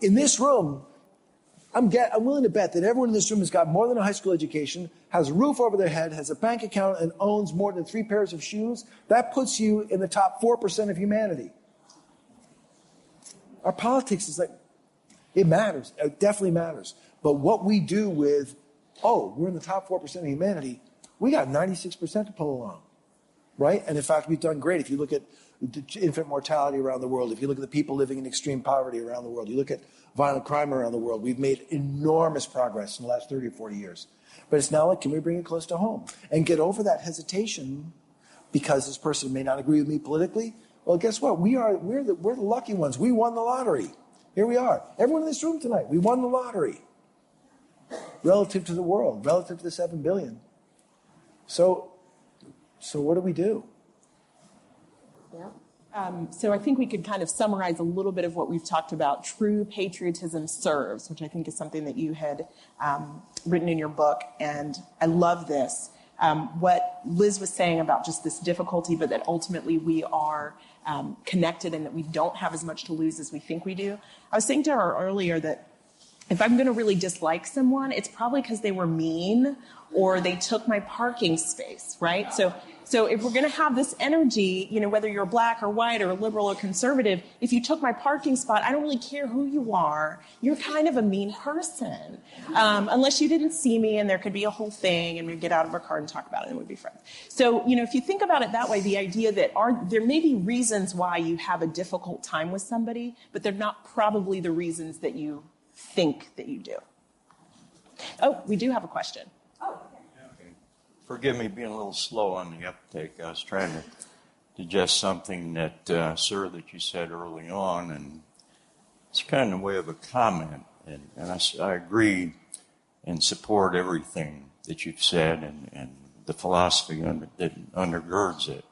in this room, I'm willing to bet that everyone in this room has got more than a high school education, has a roof over their head, has a bank account, and owns more than 3 pairs of shoes. That puts you in the top 4% of humanity. Our politics is it matters. It definitely matters. But what we do with, we're in the top 4% of humanity, we got 96% to pull along, right? And in fact, we've done great. If you look at infant mortality around the world, if you look at the people living in extreme poverty around the world, you look at violent crime around the world, we've made enormous progress in the last 30 or 40 years. But it's now can we bring it close to home and get over that hesitation because this person may not agree with me politically? Well, guess what? We're the lucky ones. We won the lottery. Here we are. Everyone in this room tonight, we won the lottery relative to the world, relative to the 7 billion. So what do we do? Yeah. So I think we could kind of summarize a little bit of what we've talked about. True patriotism serves, which I think is something that you had written in your book, and I love this. What Liz was saying about just this difficulty, but that ultimately we are connected and that we don't have as much to lose as we think we do. I was saying to her earlier that if I'm going to really dislike someone, it's probably because they were mean or they took my parking space, right? So if we're going to have this energy, whether you're black or white or liberal or conservative, if you took my parking spot, I don't really care who you are. You're kind of a mean person. Unless you didn't see me and there could be a whole thing and we'd get out of our car and talk about it and we'd be friends. So, if you think about it that way, the idea that there may be reasons why you have a difficult time with somebody, but they're not probably the reasons that you think that you do. Oh, we do have a question. Forgive me being a little slow on the uptake. I was trying to digest something that, sir, that you said early on, and it's kind of a way of a comment. And I agree and support everything that you've said and the philosophy that undergirds it.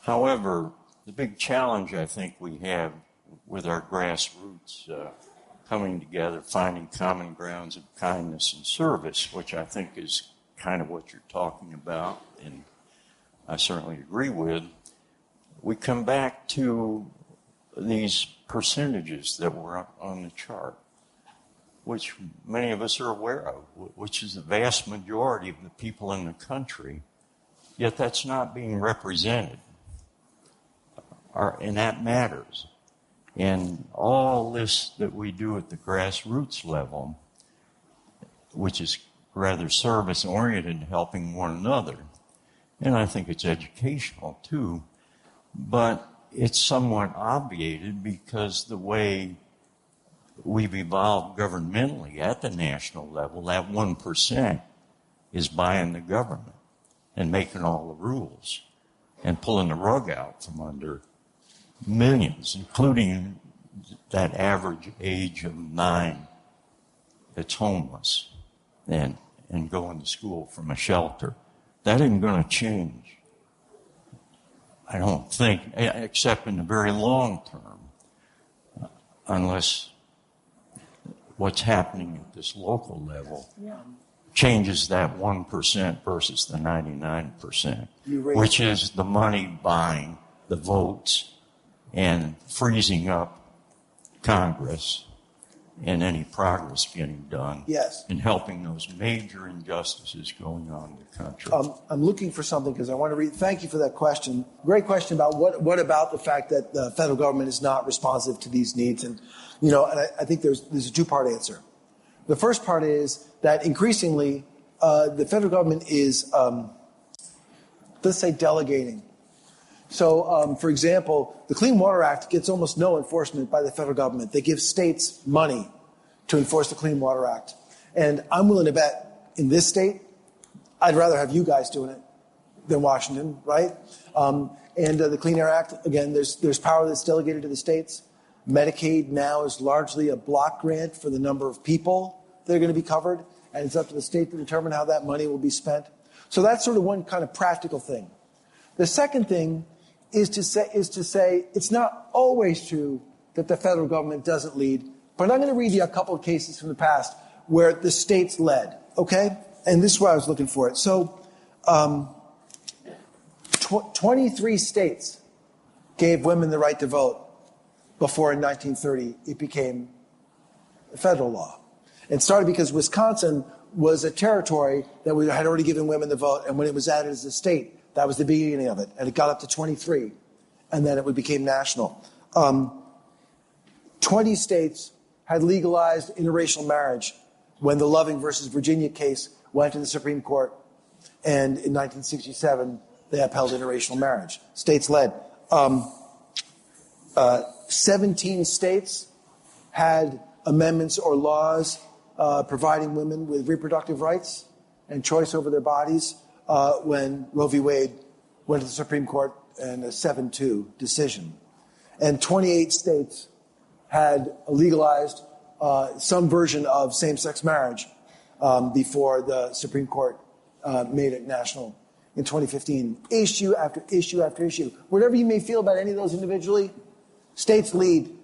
However, the big challenge I think we have with our grassroots coming together, finding common grounds of kindness and service, which I think is kind of what you're talking about, and I certainly agree with, we come back to these percentages that were up on the chart, which many of us are aware of, which is the vast majority of the people in the country, yet that's not being represented. And that matters. And all this that we do at the grassroots level, which is rather service-oriented, helping one another, and I think it's educational too, but it's somewhat obviated because the way we've evolved governmentally at the national level, that 1% is buying the government and making all the rules and pulling the rug out from under millions, including that average age of 9 that's homeless and going to school from a shelter. That isn't going to change, I don't think, except in the very long term, unless what's happening at this local level changes that 1% versus the 99%, which is the money buying the votes and freezing up Congress and any progress getting done and helping those major injustices going on in the country. I'm looking for something because I want to read. Thank you for that question. Great question about what about the fact that the federal government is not responsive to these needs. And, and I think there's a two-part answer. The first part is that increasingly the federal government is, let's say, delegating. So, for example, the Clean Water Act gets almost no enforcement by the federal government. They give states money to enforce the Clean Water Act. And I'm willing to bet in this state, I'd rather have you guys doing it than Washington, right? And the Clean Air Act, again, there's power that's delegated to the states. Medicaid now is largely a block grant for the number of people that are going to be covered, and it's up to the state to determine how that money will be spent. So that's sort of one kind of practical thing. The second thing is to say it's not always true that the federal government doesn't lead, but I'm going to read you a couple of cases from the past where the states led, okay? And this is why I was looking for it. So 23 states gave women the right to vote before in 1930 it became federal law. It started because Wisconsin was a territory that had already given women the vote, and when it was added as a state, that was the beginning of it, and it got up to 23, and then it became national. 20 states had legalized interracial marriage when the Loving versus Virginia case went to the Supreme Court, and in 1967, they upheld interracial marriage. States led. 17 states had amendments or laws providing women with reproductive rights and choice over their bodies when Roe v. Wade went to the Supreme Court in a 7-2 decision. And 28 states had legalized some version of same-sex marriage before the Supreme Court made it national in 2015. Issue after issue after issue. Whatever you may feel about any of those individually, states lead.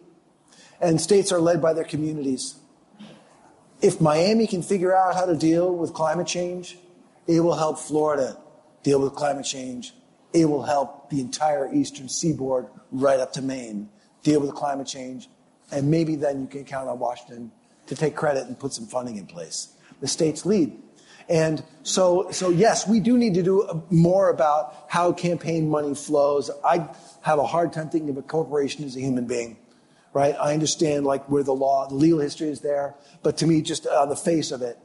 And states are led by their communities. If Miami can figure out how to deal with climate change, it will help Florida deal with climate change. It will help the entire eastern seaboard right up to Maine deal with climate change. And maybe then you can count on Washington to take credit and put some funding in place. The states lead. And so yes, we do need to do more about how campaign money flows. I have a hard time thinking of a corporation as a human being, right? I understand where the legal history is there. But to me, just on the face of it,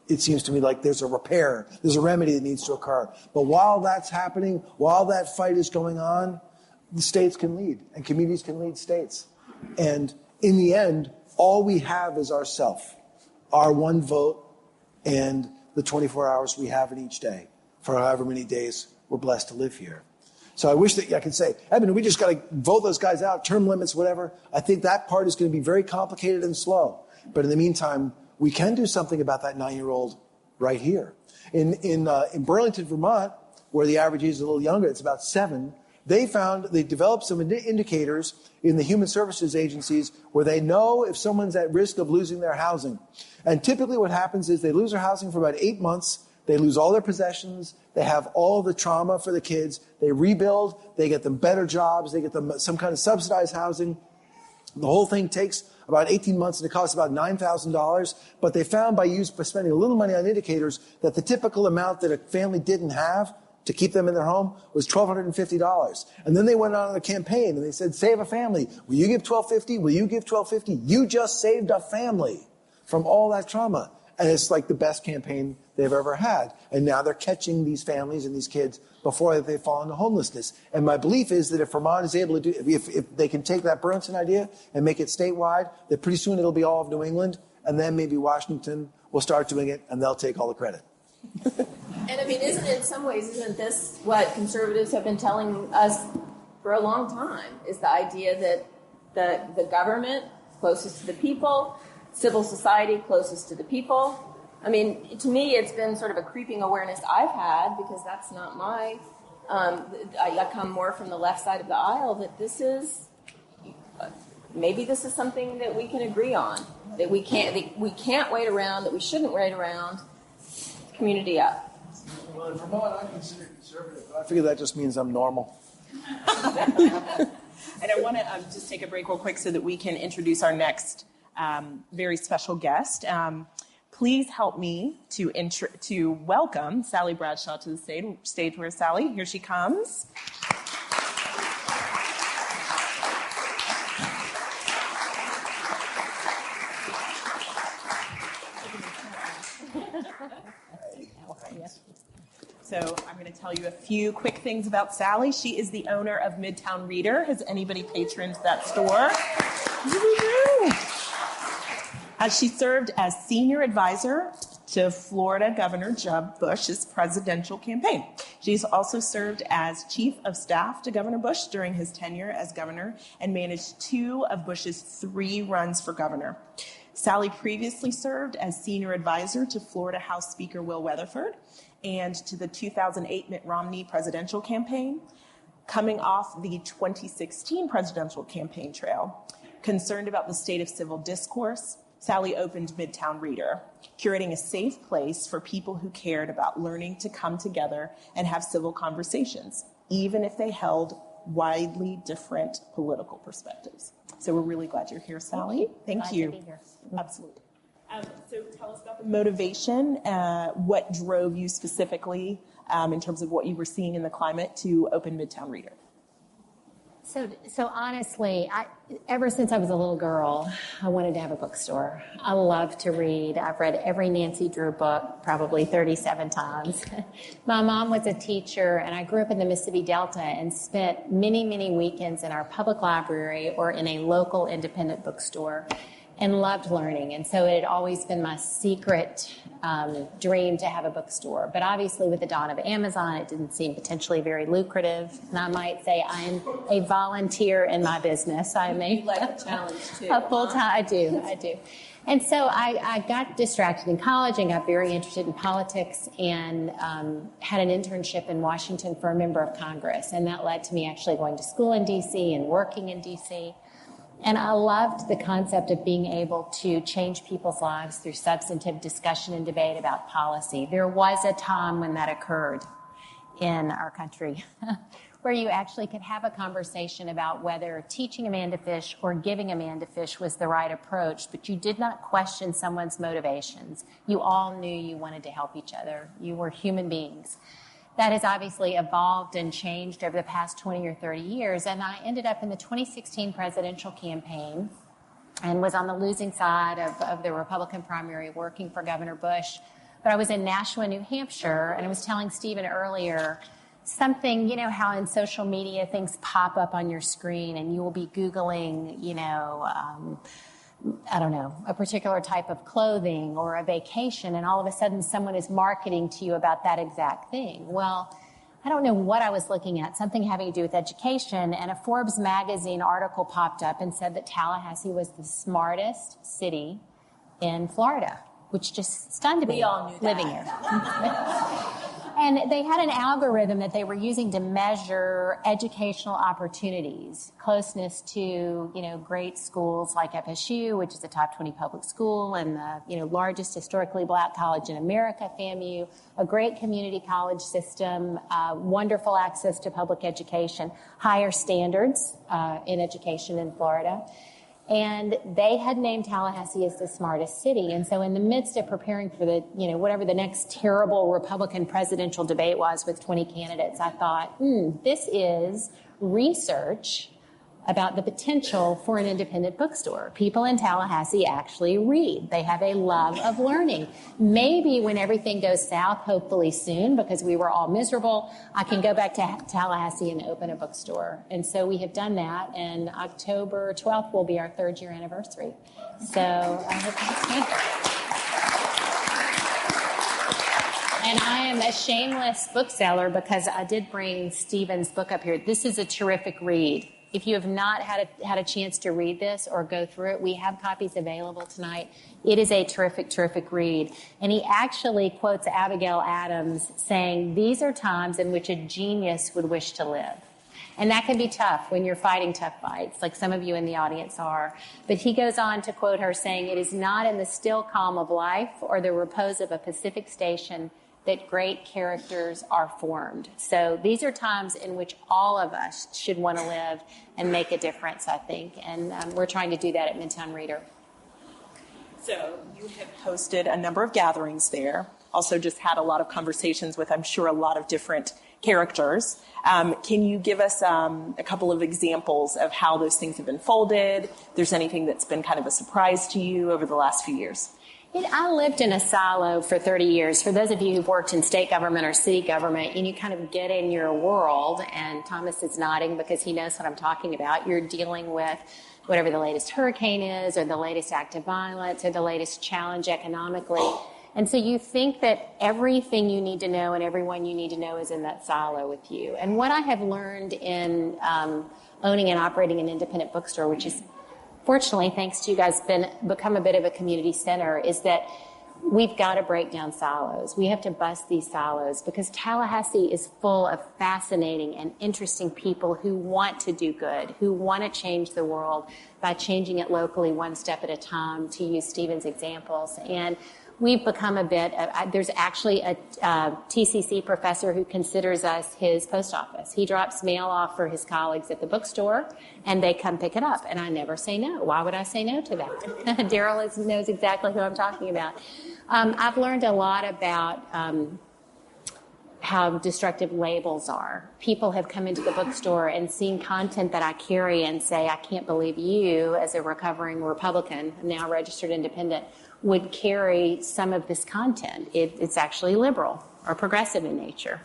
it seems to me like there's a remedy that needs to occur. But while that's happening, while that fight is going on, the states can lead and communities can lead states. And in the end, all we have is ourself, our one vote, and the 24 hours we have in each day for however many days we're blessed to live here. So I wish that I could say, Evan, we just got to vote those guys out, term limits, whatever. I think that part is going to be very complicated and slow. But in the meantime, we can do something about that 9-year-old right here. In Burlington, Vermont, where the average age is a little younger, it's about 7, they developed some indicators in the human services agencies where they know if someone's at risk of losing their housing. And typically what happens is they lose their housing for about 8 months. They lose all their possessions. They have all of the trauma for the kids. They rebuild. They get them better jobs. They get them some kind of subsidized housing. The whole thing takes about 18 months and it costs about $9,000. But they found by spending a little money on indicators that the typical amount that a family didn't have to keep them in their home was $1,250. And then they went on a campaign and they said, save a family. Will you give $1,250? Will you give $1,250? You just saved a family from all that trauma. And it's like the best campaign they've ever had. And now they're catching these families and these kids before they fall into homelessness. And my belief is that if Vermont is able to do, if they can take that Burlington idea and make it statewide, that pretty soon it'll be all of New England, and then maybe Washington will start doing it, and they'll take all the credit. And I mean, isn't this what conservatives have been telling us for a long time, is the idea that the government closest to the people, civil society closest to the people. I mean, to me, it's been sort of a creeping awareness I've had, because that's not my, I come more from the left side of the aisle, that maybe this is something that we can agree on, that we can't wait around, that we shouldn't wait around, community up. Well, in Vermont, I'm considered conservative, but I figure that just means I'm normal. And I want to just take a break real quick so that we can introduce our next very special guest. Please help me to welcome Sally Bradshaw to the stage. Where's Sally? Here she comes. So I'm going to tell you a few quick things about Sally. She is the owner of Midtown Reader. Has anybody patroned that store? She served as senior advisor to Florida Governor Jeb Bush's presidential campaign. She's also served as chief of staff to Governor Bush during his tenure as governor and managed 2 of Bush's 3 runs for governor. Sally previously served as senior advisor to Florida House Speaker Will Weatherford and to the 2008 Mitt Romney presidential campaign. Coming off the 2016 presidential campaign trail, concerned about the state of civil discourse, Sally opened Midtown Reader, curating a safe place for people who cared about learning to come together and have civil conversations, even if they held widely different political perspectives. So we're really glad you're here, Sally. Thank you. Glad to be here. Absolutely. So tell us about the motivation. What drove you specifically in terms of what you were seeing in the climate to open Midtown Reader? So honestly, ever since I was a little girl, I wanted to have a bookstore. I love to read. I've read every Nancy Drew book probably 37 times. My mom was a teacher, and I grew up in the Mississippi Delta and spent many, many weekends in our public library or in a local independent bookstore and loved learning. And so it had always been my secret dream to have a bookstore. But obviously with the dawn of Amazon, it didn't seem potentially very lucrative. And I might say I am a volunteer in my business. I am You like a challenge too. A full-time, I do. And so I got distracted in college and got very interested in politics and had an internship in Washington for a member of Congress. And that led to me actually going to school in D.C. and working in D.C. And I loved the concept of being able to change people's lives through substantive discussion and debate about policy. There was a time when that occurred in our country where you actually could have a conversation about whether teaching a man to fish or giving a man to fish was the right approach, but you did not question someone's motivations. You all knew you wanted to help each other. You were human beings. That has obviously evolved and changed over the past 20 or 30 years. And I ended up in the 2016 presidential campaign and was on the losing side of the Republican primary working for Governor Bush. But I was in Nashua, New Hampshire, and I was telling Stephen earlier something, you know, how in social media things pop up on your screen and you will be Googling, I don't know, a particular type of clothing or a vacation, and all of a sudden someone is marketing to you about that exact thing. Well, I don't know what I was looking at, something having to do with education, and a Forbes magazine article popped up and said that Tallahassee was the smartest city in Florida, which just stunned me. We all knew that. Living here. And they had an algorithm that they were using to measure educational opportunities, closeness to, great schools like FSU, which is a top 20 public school, and the, largest historically black college in America, FAMU, a great community college system, wonderful access to public education, higher standards in education in Florida. And they had named Tallahassee as the smartest city. And so in the midst of preparing for the, whatever the next terrible Republican presidential debate was with 20 candidates, I thought, this is research about the potential for an independent bookstore. People in Tallahassee actually read. They have a love of learning. Maybe when everything goes south, hopefully soon, because we were all miserable, I can go back to Tallahassee and open a bookstore. And so we have done that, and October 12th will be our 3rd year anniversary. So I hope that's good. And I am a shameless bookseller because I did bring Stephen's book up here. This is a terrific read. If you have not had a chance to read this or go through it, we have copies available tonight. It is a terrific, terrific read. And he actually quotes Abigail Adams saying, "These are times in which a genius would wish to live." And that can be tough when you're fighting tough fights, like some of you in the audience are. But he goes on to quote her saying, "It is not in the still calm of life or the repose of a Pacific station that great characters are formed." So these are times in which all of us should want to live and make a difference, I think. And we're trying to do that at Midtown Reader. So you have hosted a number of gatherings there. Also just had a lot of conversations with, I'm sure, a lot of different characters. Can you give us a couple of examples of how those things have unfolded? If there's anything that's been kind of a surprise to you over the last few years? I lived in a silo for 30 years. For those of you who've worked in state government or city government, and you kind of get in your world, and Thomas is nodding because he knows what I'm talking about. You're dealing with whatever the latest hurricane is, or the latest act of violence, or the latest challenge economically. And so you think that everything you need to know and everyone you need to know is in that silo with you. And what I have learned in owning and operating an independent bookstore, which is fortunately, thanks to you guys, become a bit of a community center, is that we've got to break down silos. We have to bust these silos because Tallahassee is full of fascinating and interesting people who want to do good, who want to change the world by changing it locally one step at a time, to use Stephen's examples. And we've become a bit there's actually a TCC professor who considers us his post office. He drops mail off for his colleagues at the bookstore, and they come pick it up. And I never say no. Why would I say no to that? Daryl knows exactly who I'm talking about. I've learned a lot about how destructive labels are. People have come into the bookstore and seen content that I carry and say, I can't believe you, as a recovering Republican, now registered independent, would carry some of this content. It's actually liberal or progressive in nature.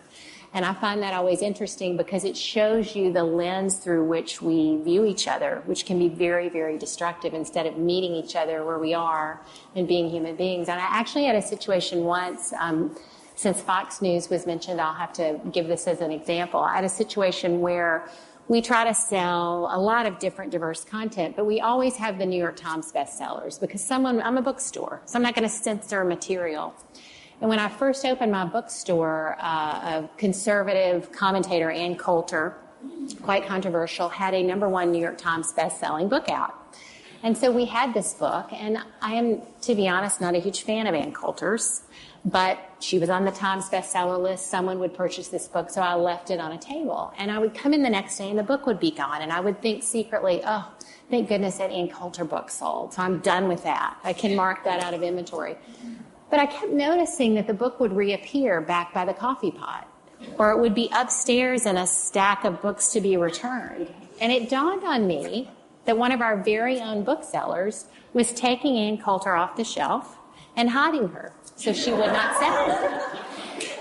And I find that always interesting because it shows you the lens through which we view each other, which can be very, very destructive instead of meeting each other where we are and being human beings. And I actually had a situation once, since Fox News was mentioned, I'll have to give this as an example. I had a situation where we try to sell a lot of different diverse content, but we always have the New York Times bestsellers because I'm a bookstore, so I'm not going to censor material. And when I first opened my bookstore, a conservative commentator, Ann Coulter, quite controversial, had a #1 New York Times best-selling book out. And so we had this book, and I am, to be honest, not a huge fan of Ann Coulter's, but she was on the Times bestseller list. Someone would purchase this book, so I left it on a table. And I would come in the next day, and the book would be gone. And I would think secretly, oh, thank goodness that Ann Coulter book sold. So I'm done with that. I can mark that out of inventory. But I kept noticing that the book would reappear back by the coffee pot, or it would be upstairs in a stack of books to be returned. And it dawned on me that one of our very own booksellers was taking Ann Coulter off the shelf and hiding her so she would not sell.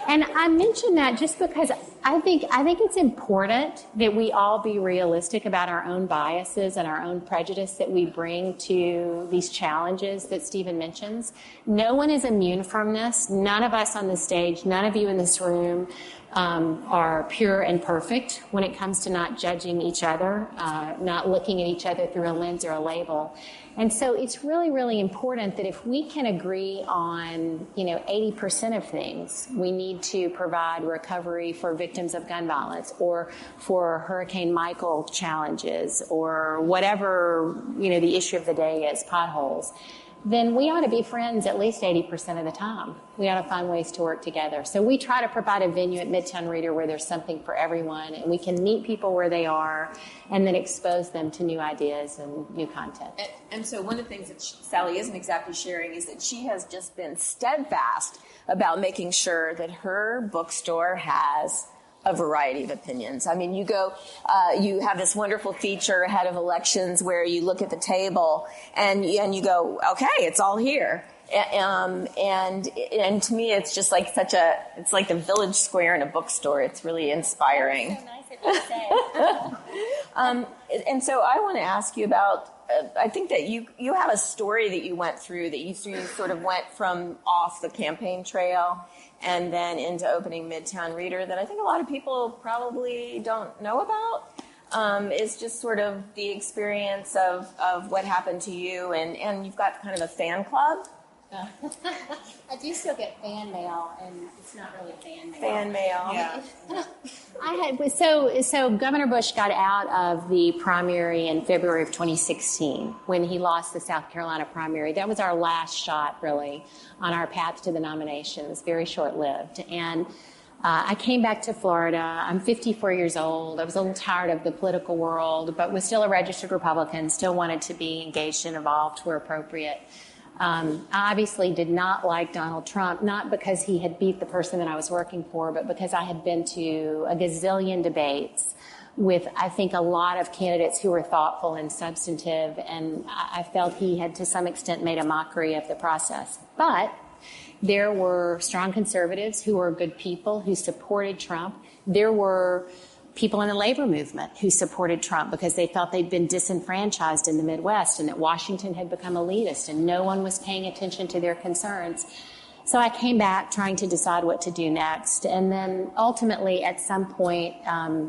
And I mention that just because I think it's important that we all be realistic about our own biases and our own prejudice that we bring to these challenges that Stephen mentions. No one is immune from this. None of us on the stage, none of you in this room are pure and perfect when it comes to not judging each other, not looking at each other through a lens or a label. And so it's really, really important that if we can agree on, 80% of things, we need to provide recovery for victims of gun violence or for Hurricane Michael challenges or whatever, the issue of the day is, potholes, then we ought to be friends at least 80% of the time. We ought to find ways to work together. So we try to provide a venue at Midtown Reader where there's something for everyone, and we can meet people where they are and then expose them to new ideas and new content. And so one of the things that Sally isn't exactly sharing is that she has just been steadfast about making sure that her bookstore has a variety of opinions. I mean, you go, you have this wonderful feature ahead of elections where you look at the table and you go, okay, it's all here. And to me, it's just like it's like the village square in a bookstore. It's really inspiring. That's so nice of you to say. And so I want to ask you about, I think that you have a story that you went through that you sort of went from off the campaign trail and then into opening Midtown Reader that I think a lot of people probably don't know about. Is just sort of the experience of what happened to you, and you've got kind of a fan club. I do still get fan mail, and it's not really fan mail. Fan mail. Yeah. So Governor Bush got out of the primary in February of 2016 when he lost the South Carolina primary. That was our last shot, really, on our path to the nomination. It was very short-lived. And I came back to Florida. I'm 54 years old. I was a little tired of the political world, but was still a registered Republican, still wanted to be engaged and involved where appropriate. I obviously did not like Donald Trump, not because he had beat the person that I was working for, but because I had been to a gazillion debates with, I think, a lot of candidates who were thoughtful and substantive, and I felt he had to some extent made a mockery of the process. But there were strong conservatives who were good people who supported Trump. There were people in the labor movement who supported Trump because they felt they'd been disenfranchised in the Midwest and that Washington had become elitist and no one was paying attention to their concerns. So I came back trying to decide what to do next. And then ultimately, at some point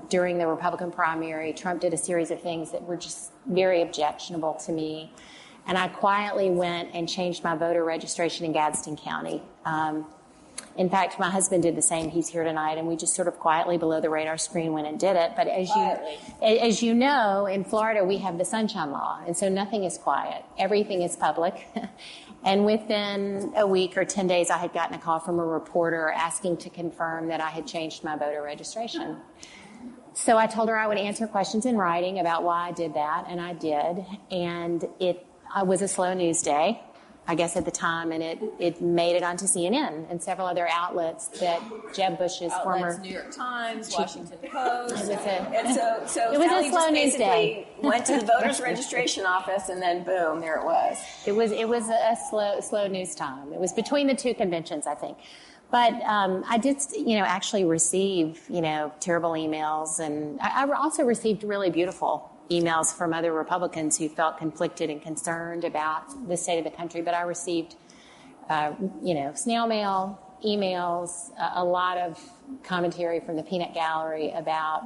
during the Republican primary, Trump did a series of things that were just very objectionable to me. And I quietly went and changed my voter registration in Gadsden County. In fact, my husband did the same. He's here tonight, and we just sort of quietly below the radar screen went and did it. But as you know, in Florida, we have the Sunshine Law, and so nothing is quiet. Everything is public. And within a week or 10 days, I had gotten a call from a reporter asking to confirm that I had changed my voter registration. So I told her I would answer questions in writing about why I did that, and I did. And it was a slow news day, I guess, at the time, and it made it onto CNN and several other outlets that Jeb Bush's former... New York Times, Washington Post. So it was a slow news day. Went to the voters registration office, and then boom, there it was. It was a slow news time. It was between the two conventions, I think. But I did, actually receive, terrible emails, and I also received really beautiful emails from other Republicans who felt conflicted and concerned about the state of the country. But I received, snail mail, emails, a lot of commentary from the peanut gallery about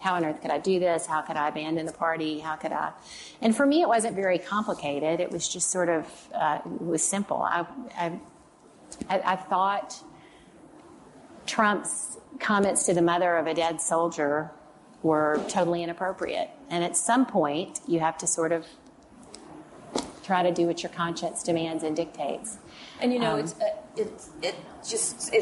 how on earth could I do this? How could I abandon the party? How could I? And for me, it wasn't very complicated. It was just sort of, it was simple. I thought Trump's comments to the mother of a dead soldier were totally inappropriate. And at some point, you have to sort of try to do what your conscience demands and dictates. And it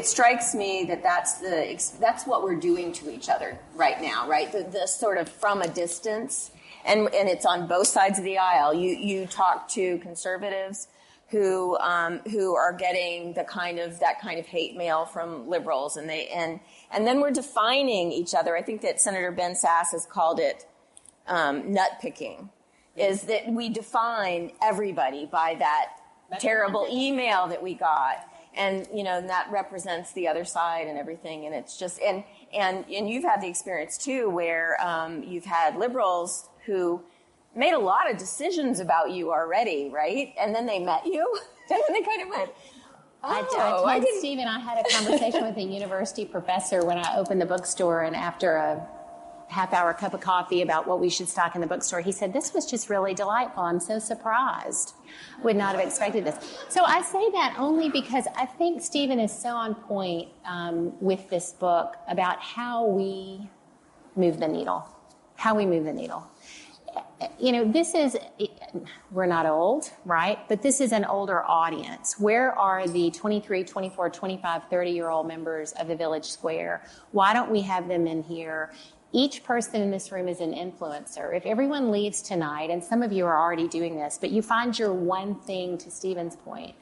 strikes me that that's what we're doing to each other right now, right? The sort of from a distance, and it's on both sides of the aisle. You talk to conservatives who are getting that kind of hate mail from liberals, and then we're defining each other. I think that Senator Ben Sass has called it nut picking, is that we define everybody by that terrible email that we got, and that represents the other side and everything, and it's just and you've had the experience too where you've had liberals who made a lot of decisions about you already, right? And then they met you, and then they kind of went, I told Stephen I had a conversation with a university professor when I opened the bookstore, and after a half-hour cup of coffee about what we should stock in the bookstore, he said, this was just really delightful. I'm so surprised. Would not have expected this. So I say that only because I think Stephen is so on point with this book about how we move the needle. You know, we're not old, right? But this is an older audience. Where are the 23, 24, 25, 30-year-old members of the Village Square? Why don't we have them in here? Each person in this room is an influencer. If everyone leaves tonight, and some of you are already doing this, but you find your one thing, to Stephen's point,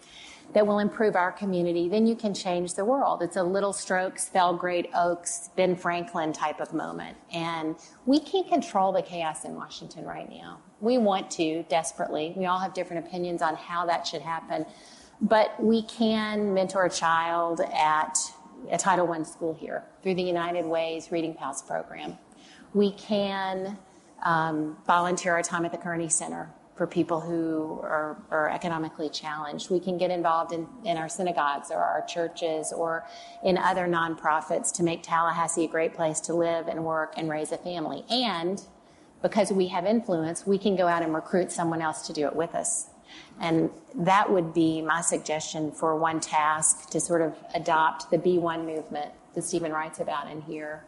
that will improve our community, then you can change the world. It's a Little Strokes, Fell Great Oaks, Ben Franklin type of moment. And we can't control the chaos in Washington right now. We want to, desperately. We all have different opinions on how that should happen. But we can mentor a child at a Title I school here through the United Way's Reading Pals program. We can volunteer our time at the Kearney Center for people who are economically challenged. We can get involved in our synagogues or our churches or in other nonprofits to make Tallahassee a great place to live and work and raise a family. And because we have influence, we can go out and recruit someone else to do it with us. And that would be my suggestion for one task, to sort of adopt the B1 movement that Stephen writes about in here,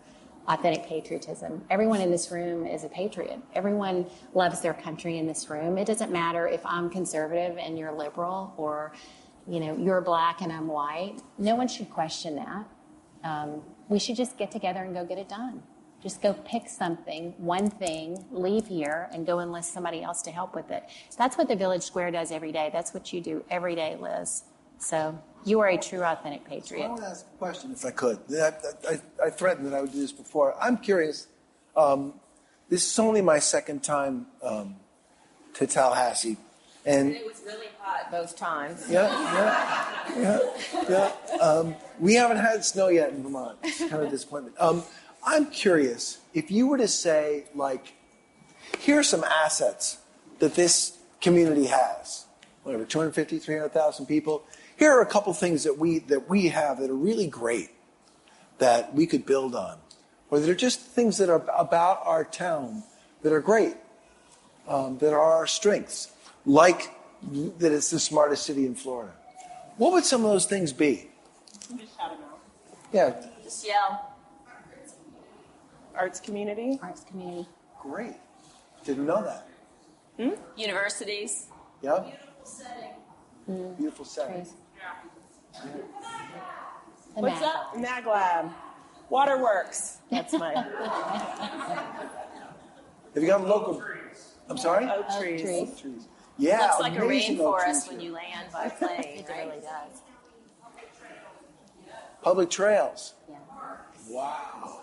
authentic patriotism. Everyone in this room is a patriot. Everyone loves their country in this room. It doesn't matter if I'm conservative and you're liberal, or, you know, you're black and I'm white. No one should question that. We should just get together and go get it done. Just go pick something, one thing, leave here, and go enlist somebody else to help with it. That's what the Village Square does every day. That's what you do every day, Liz. So you are a true, authentic patriot. I want to ask a question, if I could. I threatened that I would do this before. I'm curious. This is only my second time to Tallahassee. And it was really hot both times. Yeah. We haven't had snow yet in Vermont. It's kind of a disappointment. I'm curious, if you were to say, like, here are some assets that this community has, whatever, 250, 300,000 people. Here are a couple things that we have that are really great that we could build on, or that are just things that are about our town that are great, that are our strengths, like that it's the smartest city in Florida. What would some of those things be? Just shout them out. Yeah. Just yell. Arts community. Arts community. Great. Didn't know that. Universities. Yeah. Beautiful setting. Beautiful setting. Yeah. What's up? Mag Lab. Waterworks. That's mine. Have you got a local? I'm sorry? Oak trees. Trees. Trees. Yeah. Looks like a amazing oak trees rainforest when here. you land by plane. It really does. Public trails. Yeah. Wow.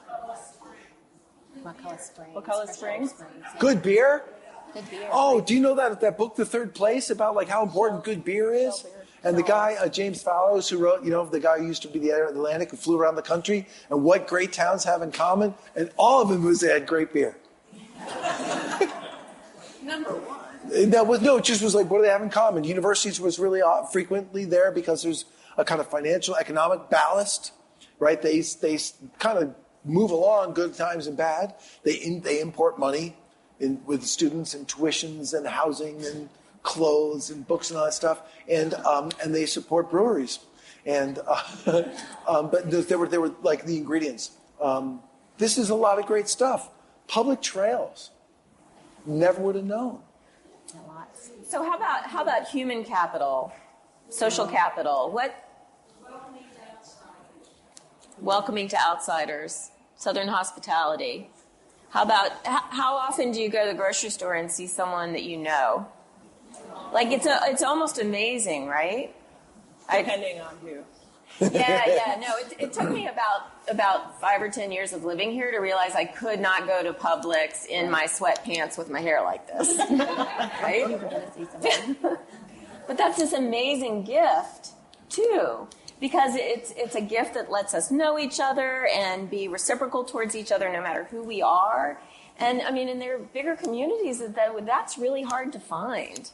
Wakulla Springs. Wakulla Springs. Yeah. Good beer? Good beer. Oh, do you know that book, The Third Place, about like how important good beer is? And the guy, James Fallows, who wrote, the guy who used to be the editor of the Atlantic, who flew around the country, and what great towns have in common, and all of them was they had great beer. Number one. And it just was like, what do they have in common? Universities was really frequently there because there's a kind of financial, economic ballast, right? They kind of move along, good times and bad. They import money with students and tuitions and housing and clothes and books and all that stuff, and they support breweries, and but they were like the ingredients. This is a lot of great stuff. Public trails, never would have known. So how about human capital, social capital? What? Welcoming to outsiders, Southern hospitality. How often do you go to the grocery store and see someone that you know? Like it's almost amazing, right? Depending on who. Yeah. No, it took me about 5 or 10 years of living here to realize I could not go to Publix in my sweatpants with my hair like this, right? But that's this amazing gift too, because it's a gift that lets us know each other and be reciprocal towards each other, no matter who we are. And I mean, in their bigger communities, that's really hard to find.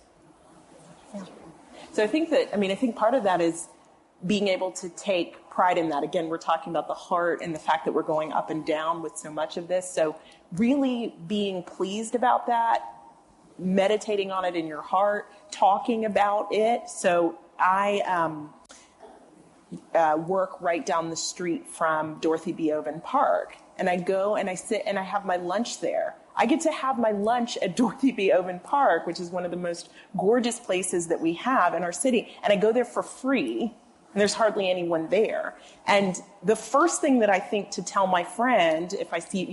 So I think part of that is being able to take pride in that. Again, we're talking about the heart and the fact that we're going up and down with so much of this. So really being pleased about that, meditating on it in your heart, talking about it. So I work right down the street from Dorothy B. Oven Park. And I go and I sit and I have my lunch there. I get to have my lunch at Dorothy B. Oven Park, which is one of the most gorgeous places that we have in our city. And I go there for free. And there's hardly anyone there. And the first thing that I think to tell my friend, if I see,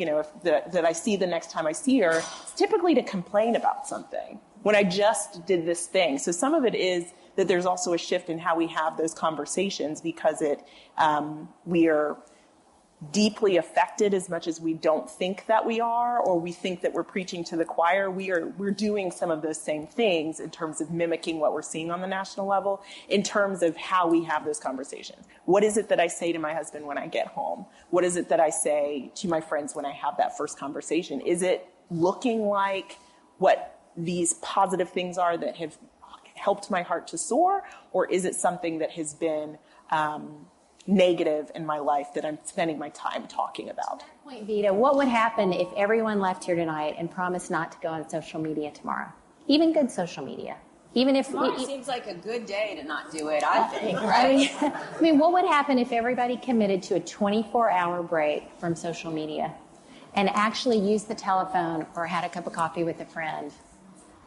that I see the next time I see her, is typically to complain about something when I just did this thing. So some of it is that there's also a shift in how we have those conversations because we are deeply affected as much as we don't think that we are, or we think that we're preaching to the choir. We're doing some of those same things in terms of mimicking what we're seeing on the national level, in terms of how we have those conversations. What is it that I say to my husband when I get home? What is it that I say to my friends when I have that first conversation? Is it looking like what these positive things are that have helped my heart to soar, or is it something that has been negative in my life that I'm spending my time talking about? At that point, Vita, what would happen if everyone left here tonight and promised not to go on social media tomorrow? Even good social media. Even if it seems like a good day to not do it, I think, right? I mean, what would happen if everybody committed to a 24-hour break from social media and actually used the telephone or had a cup of coffee with a friend?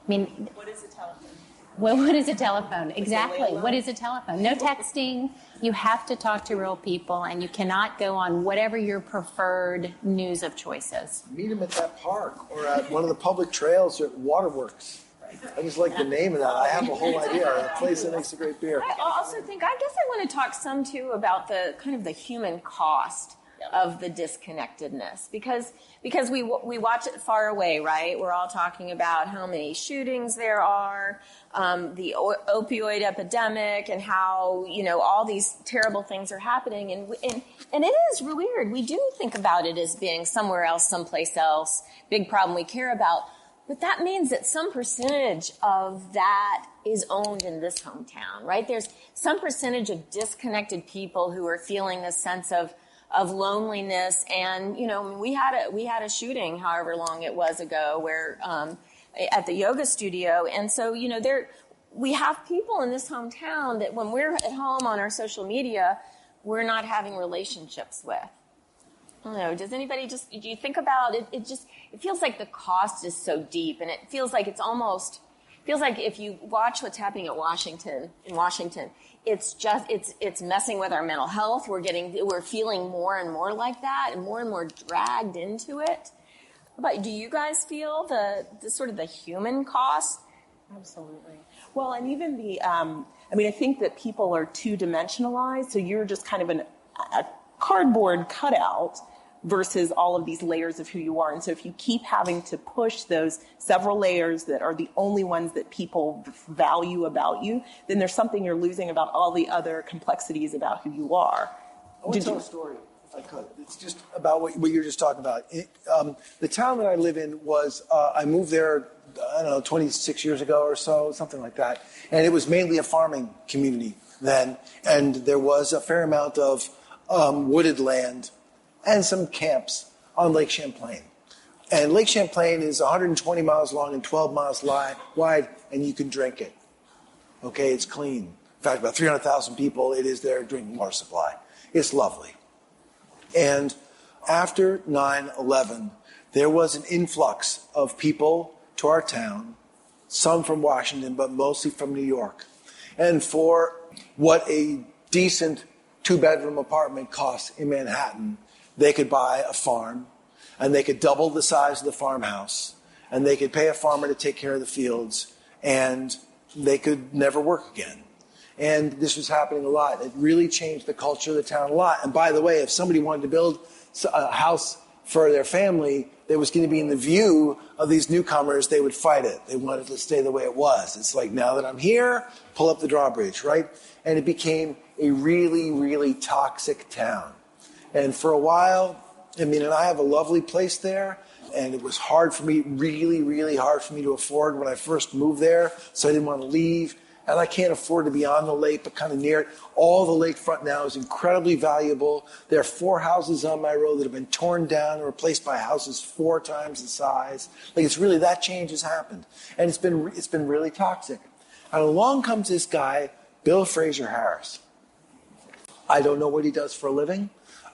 I mean, what is a telephone? What is a telephone? Exactly. What is a telephone? No texting. You have to talk to real people, and you cannot go on whatever your preferred news of choice is. Meet them at that park or at one of the public trails or at Waterworks. I just like the name of that. I have a whole idea. A place that makes a great beer. I also think, I guess I want to talk some, too, about the kind of the human cost of the disconnectedness, because we watch it far away, right? We're all talking about how many shootings there are, the opioid epidemic, and how all these terrible things are happening, and it is really weird. We do think about it as being somewhere else, someplace else, big problem we care about, but that means that some percentage of that is owned in this hometown, right? There's some percentage of disconnected people who are feeling this sense of loneliness, and we had a shooting however long it was ago where at the yoga studio, and so we have people in this hometown that when we're at home on our social media we're not having relationships with. I don't know, does anybody do you think about it? It feels like the cost is so deep, and it feels like feels like if you watch what's happening in Washington, it's messing with our mental health. We're feeling more and more like that, and more dragged into it. But do you guys feel the sort of the human cost? Absolutely. Well, and even I think that people are two-dimensionalized, so you're just kind of a cardboard cutout versus all of these layers of who you are. And so if you keep having to push those several layers that are the only ones that people value about you, then there's something you're losing about all the other complexities about who you are. I want to tell a story, if I could. It's just about what you were just talking about. The town that I live in was, I moved there, 26 years ago or so, something like that. And it was mainly a farming community then. And there was a fair amount of wooded land and some camps on Lake Champlain. And Lake Champlain is 120 miles long and 12 miles wide, and you can drink it. Okay, it's clean. In fact, about 300,000 people, it is their drinking water supply. It's lovely. And after 9/11, there was an influx of people to our town, some from Washington, but mostly from New York. And for what a decent two-bedroom apartment costs in Manhattan, they could buy a farm, and they could double the size of the farmhouse, and they could pay a farmer to take care of the fields, and they could never work again. And this was happening a lot. It really changed the culture of the town a lot. And by the way, if somebody wanted to build a house for their family that was going to be in the view of these newcomers, they would fight it. They wanted to stay the way it was. It's like, now that I'm here, pull up the drawbridge, right? And it became a really, really toxic town. And for a while, and I have a lovely place there, and it was hard for me, really, really hard for me to afford when I first moved there, so I didn't want to leave. and I can't afford to be on the lake, but kind of near it. All the lakefront now is incredibly valuable. There are 4 houses on my road that have been torn down and replaced by houses 4 times the size. Like, it's really, that change has happened. And it's been really toxic. And along comes this guy, Bill Fraser Harris. I don't know what he does for a living.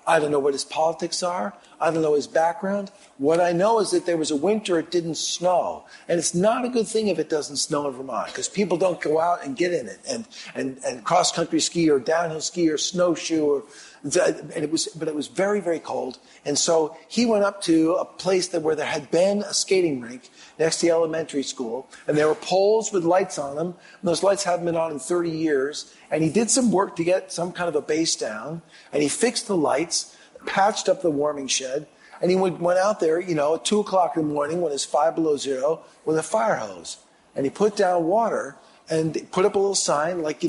I don't know what his politics are. I don't know his background. What I know is that there was a winter it didn't snow. And it's not a good thing if it doesn't snow in Vermont, because people don't go out and get in it and cross-country ski or downhill ski or snowshoe. But it was very, very cold. And so he went up to a place where there had been a skating rink next to the elementary school. And there were poles with lights on them. And those lights hadn't been on in 30 years. And he did some work to get some kind of a base down. And he fixed the lights, patched up the warming shed. And he went out there, at 2 o'clock in the morning when it's 5 below zero with a fire hose. And he put down water and put up a little sign like,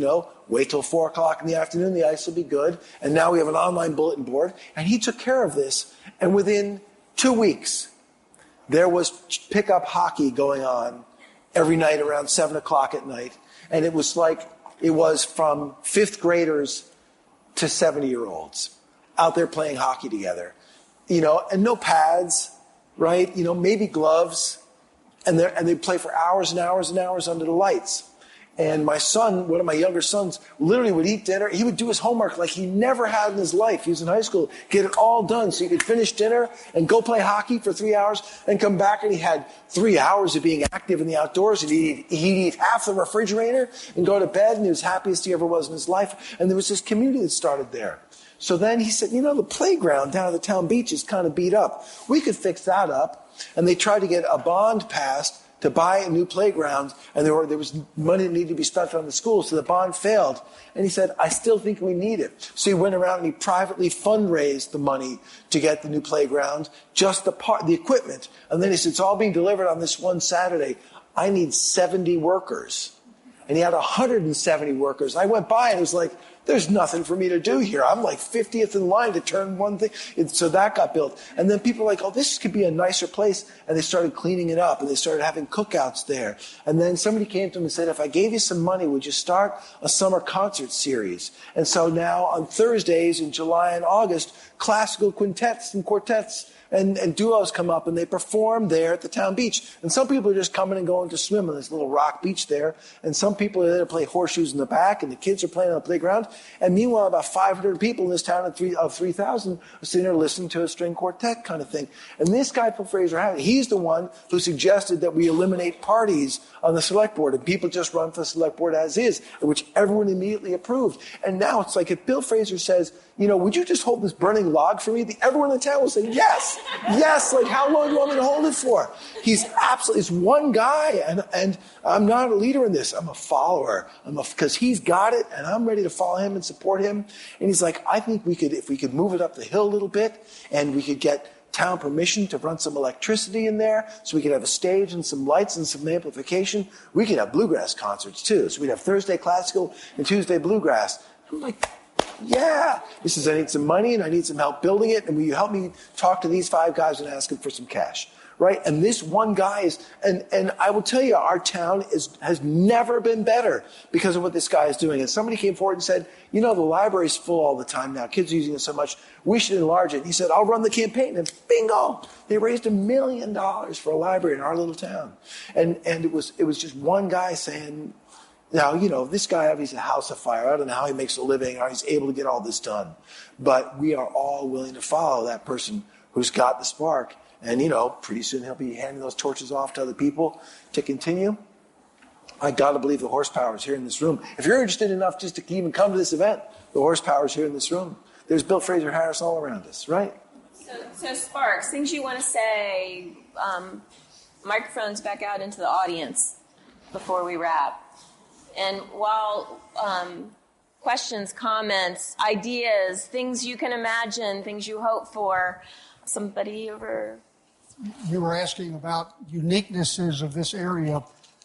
wait till 4 o'clock in the afternoon, the ice will be good. And now we have an online bulletin board. And he took care of this. And within 2 weeks, there was pickup hockey going on every night around 7 o'clock at night. And it was from 5th graders to 70-year-olds out there playing hockey together. And no pads, right? Maybe gloves. And they play for hours and hours and hours under the lights. And my son, one of my younger sons, literally would eat dinner. He would do his homework like he never had in his life. He was in high school, get it all done so he could finish dinner and go play hockey for 3 hours and come back, and he had 3 hours of being active in the outdoors. And he'd eat half the refrigerator and go to bed, and he was happiest he ever was in his life. And there was this community that started there. So then he said, the playground down at the town beach is kind of beat up. We could fix that up. And they tried to get a bond passed to buy a new playground, and there was money that needed to be spent on the school, so the bond failed. And he said, I still think we need it. So he went around and he privately fundraised the money to get the new playground, just the equipment. And then he said, it's all being delivered on this one Saturday. I need 70 workers. And he had 170 workers. I went by and it was like, there's nothing for me to do here. I'm like 50th in line to turn one thing. So that got built. And then people were like, this could be a nicer place. And they started cleaning it up, and they started having cookouts there. And then somebody came to him and said, if I gave you some money, would you start a summer concert series? And so now on Thursdays in July and August, classical quintets and quartets and duos come up, and they perform there at the town beach. And some people are just coming and going to swim on this little rock beach there. And some people are there to play horseshoes in the back, and the kids are playing on the playground. And meanwhile, about 500 people in this town of 3,000 are sitting there listening to a string quartet kind of thing. And this guy, Bill Fraser Harris, he's the one who suggested that we eliminate parties on the select board, and people just run for the select board as is, which everyone immediately approved. And now it's like if Bill Fraser says, would you just hold this burning log for me? Everyone in the town will say, yes, yes, like how long do you want me to hold it for? It's one guy, and I'm not a leader in this. I'm a follower. Because he's got it, and I'm ready to follow him and support him. And he's like, I think if we could move it up the hill a little bit, and we could get town permission to run some electricity in there, so we could have a stage and some lights and some amplification. We could have bluegrass concerts too. So we'd have Thursday classical and Tuesday bluegrass. I'm like, yeah. He says, I need some money and I need some help building it. And will you help me talk to these 5 guys and ask them for some cash? Right? And this one guy is, and I will tell you, our town has never been better because of what this guy is doing. And somebody came forward and said, the library's full all the time now. Kids are using it so much. We should enlarge it. And he said, I'll run the campaign. And bingo! They raised $1 million for a library in our little town. And it was just one guy saying, now, this guy obviously a house of fire. I don't know how he makes a living, how he's able to get all this done. But we are all willing to follow that person who's got the spark. And, pretty soon he'll be handing those torches off to other people to continue. I got to believe the horsepower is here in this room. If you're interested enough just to even come to this event, the horsepower is here in this room. There's Bill Fraser Harris all around us, right? So Sparks, things you want to say, microphones back out into the audience before we wrap. And while questions, comments, ideas, things you can imagine, things you hope for, somebody over. You were asking about uniquenesses of this area,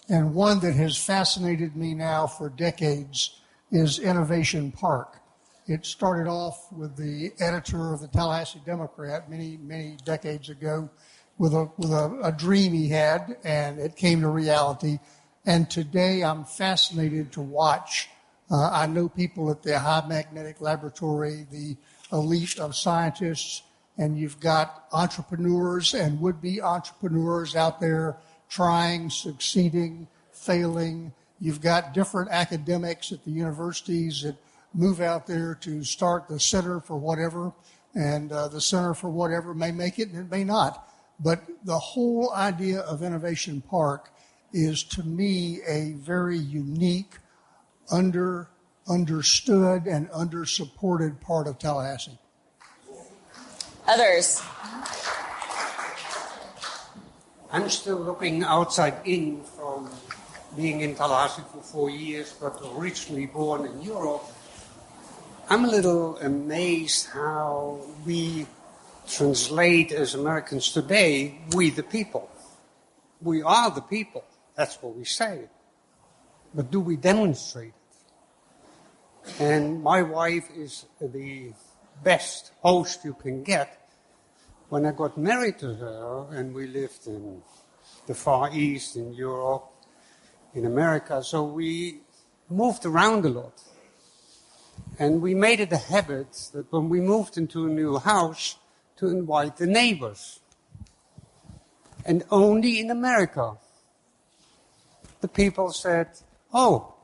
and one that has fascinated me now for decades is Innovation Park. It started off with the editor of the Tallahassee Democrat many, many decades ago with a dream he had, and it came to reality. And today I'm fascinated to watch. I know people at the High Magnetic Laboratory, the elite of scientists, and you've got entrepreneurs and would-be entrepreneurs out there trying, succeeding, failing. You've got different academics at the universities that move out there to start the Center for Whatever, and the Center for Whatever may make it and it may not. But the whole idea of Innovation Park is, to me, a very unique, understood and under-supported part of Tallahassee. Others? I'm still looking outside in from being in Tallahassee for 4 years, but originally born in Europe. I'm a little amazed how we translate as Americans today, we the people. We are the people. That's what we say. But do we demonstrate it? And my wife is the best host you can get. When I got married to her, and we lived in the Far East, in Europe, in America, so we moved around a lot. And we made it a habit that when we moved into a new house, to invite the neighbors. And only in America, the people said, oh,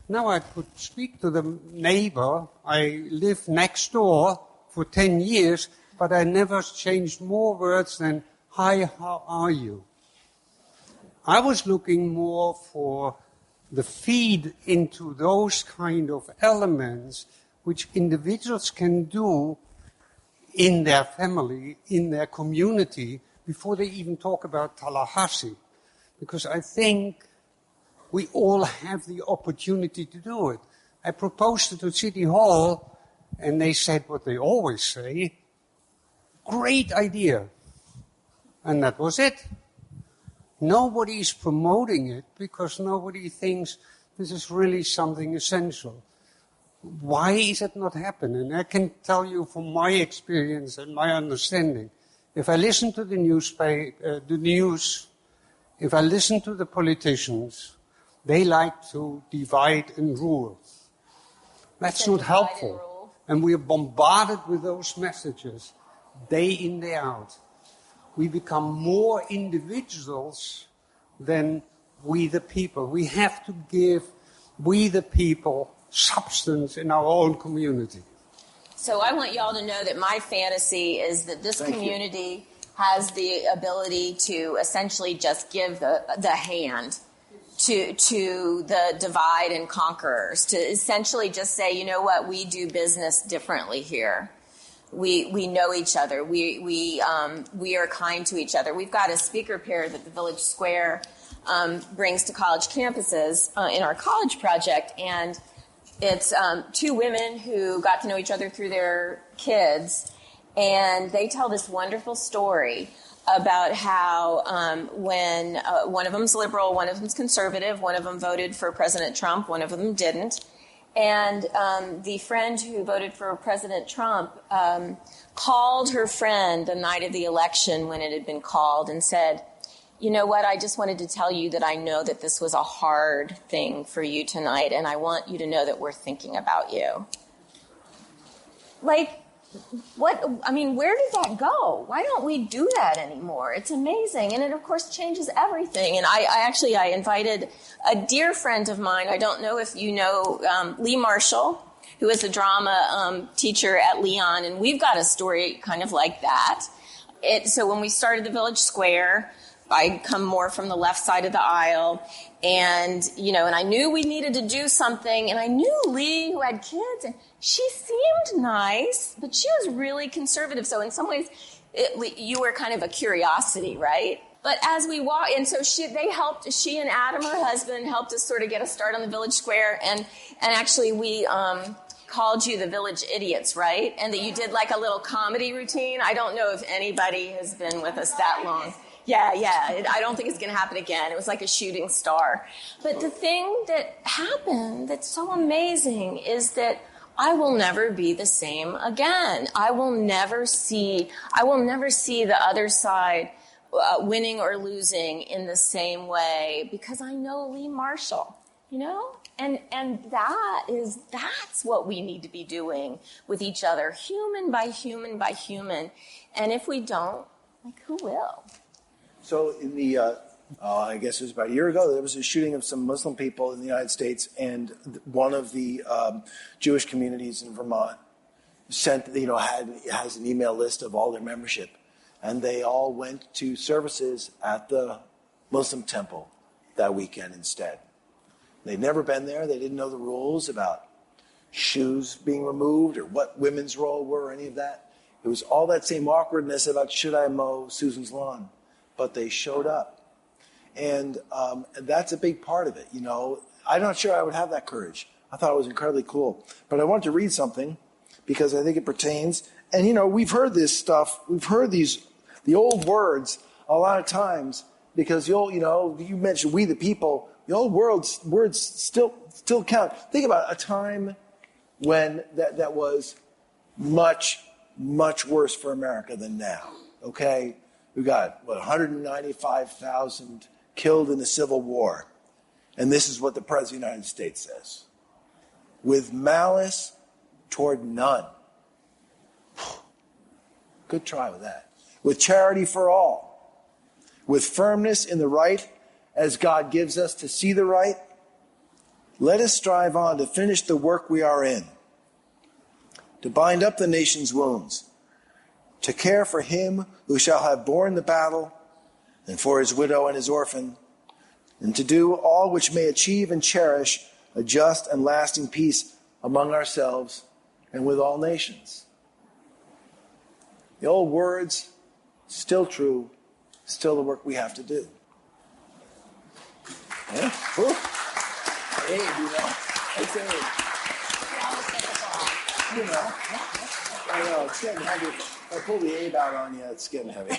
now I could speak to the neighbor. I lived next door for 10 years, but I never changed more words than, hi, how are you? I was looking more for the feed into those kind of elements which individuals can do in their family, in their community, before they even talk about Tallahassee. Because I think we all have the opportunity to do it. I proposed it to City Hall, and they said what they always say, great idea. And that was it. Nobody is promoting it because nobody thinks this is really something essential. Why is it not happening? I can tell you from my experience and my understanding. If I listen to the news, if I listen to the politicians, they like to divide and rule. That's not helpful. And we are bombarded with those messages day in, day out. We become more individuals than we the people. We have to give we the people substance in our own community. So I want y'all to know that my fantasy is that this community has the ability to essentially just give the hand to the divide and conquerors, to essentially just say, you know what, we do business differently here. We know each other. We are kind to each other. We've got a speaker pair that the Village Square brings to college campuses in our college project, and it's two women who got to know each other through their kids, and they tell this wonderful story about how when one of them's liberal, one of them's conservative, one of them voted for President Trump, one of them didn't. And the friend who voted for President Trump called her friend the night of the election when it had been called and said, you know what, I just wanted to tell you that I know that this was a hard thing for you tonight, and I want you to know that we're thinking about you. Like, what? I mean, where did that go? Why don't we do that anymore? It's amazing. And it, of course, changes everything. And I invited a dear friend of mine. I don't know if you know Lee Marshall, who is a drama teacher at Leon. And we've got a story kind of like that. So when we started the Village Square, I come more from the left side of the aisle. And, and I knew we needed to do something. And I knew Lee, who had kids, and she seemed nice, but she was really conservative. So in some ways, you were kind of a curiosity, right? But as we walked, and so she and Adam, her husband, helped us sort of get a start on the Village Square. And actually we called you the Village Idiots, right? And that you did like a little comedy routine. I don't know if anybody has been with us that long. Yeah. I don't think it's going to happen again. It was like a shooting star. But the thing that happened that's so amazing is that I will never be the same again. I will never see the other side winning or losing in the same way because I know Lee Marshall, you know? And that's what we need to be doing with each other, human by human by human. And if we don't, like, who will? So in the, I guess it was about a year ago, there was a shooting of some Muslim people in the United States, and one of the Jewish communities in Vermont sent, has an email list of all their membership, and they all went to services at the Muslim temple that weekend instead. They'd never been there. They didn't know the rules about shoes being removed or what women's role were or any of that. It was all that same awkwardness about should I mow Susan's lawn, but they showed up. And that's a big part of it, you know. I'm not sure I would have that courage. I thought it was incredibly cool. But I wanted to read something because I think it pertains. And, you know, we've heard this stuff. We've heard the old words a lot of times because, you mentioned we the people. The old words still count. Think about a time when that was much, much worse for America than now, okay? We've got, 195,000 killed in the Civil War. And this is what the President of the United States says. With malice toward none. Good try with that. With charity for all. With firmness in the right as God gives us to see the right. Let us strive on to finish the work we are in. To bind up the nation's wounds. To care for him who shall have borne the battle, and for his widow and his orphan, and to do all which may achieve and cherish a just and lasting peace among ourselves and with all nations. The old words, still true, still the work we have to do. Yeah? Woo. Abe, It's Abe. I know, it's getting heavy. If I pull the Abe out on you, it's getting heavy.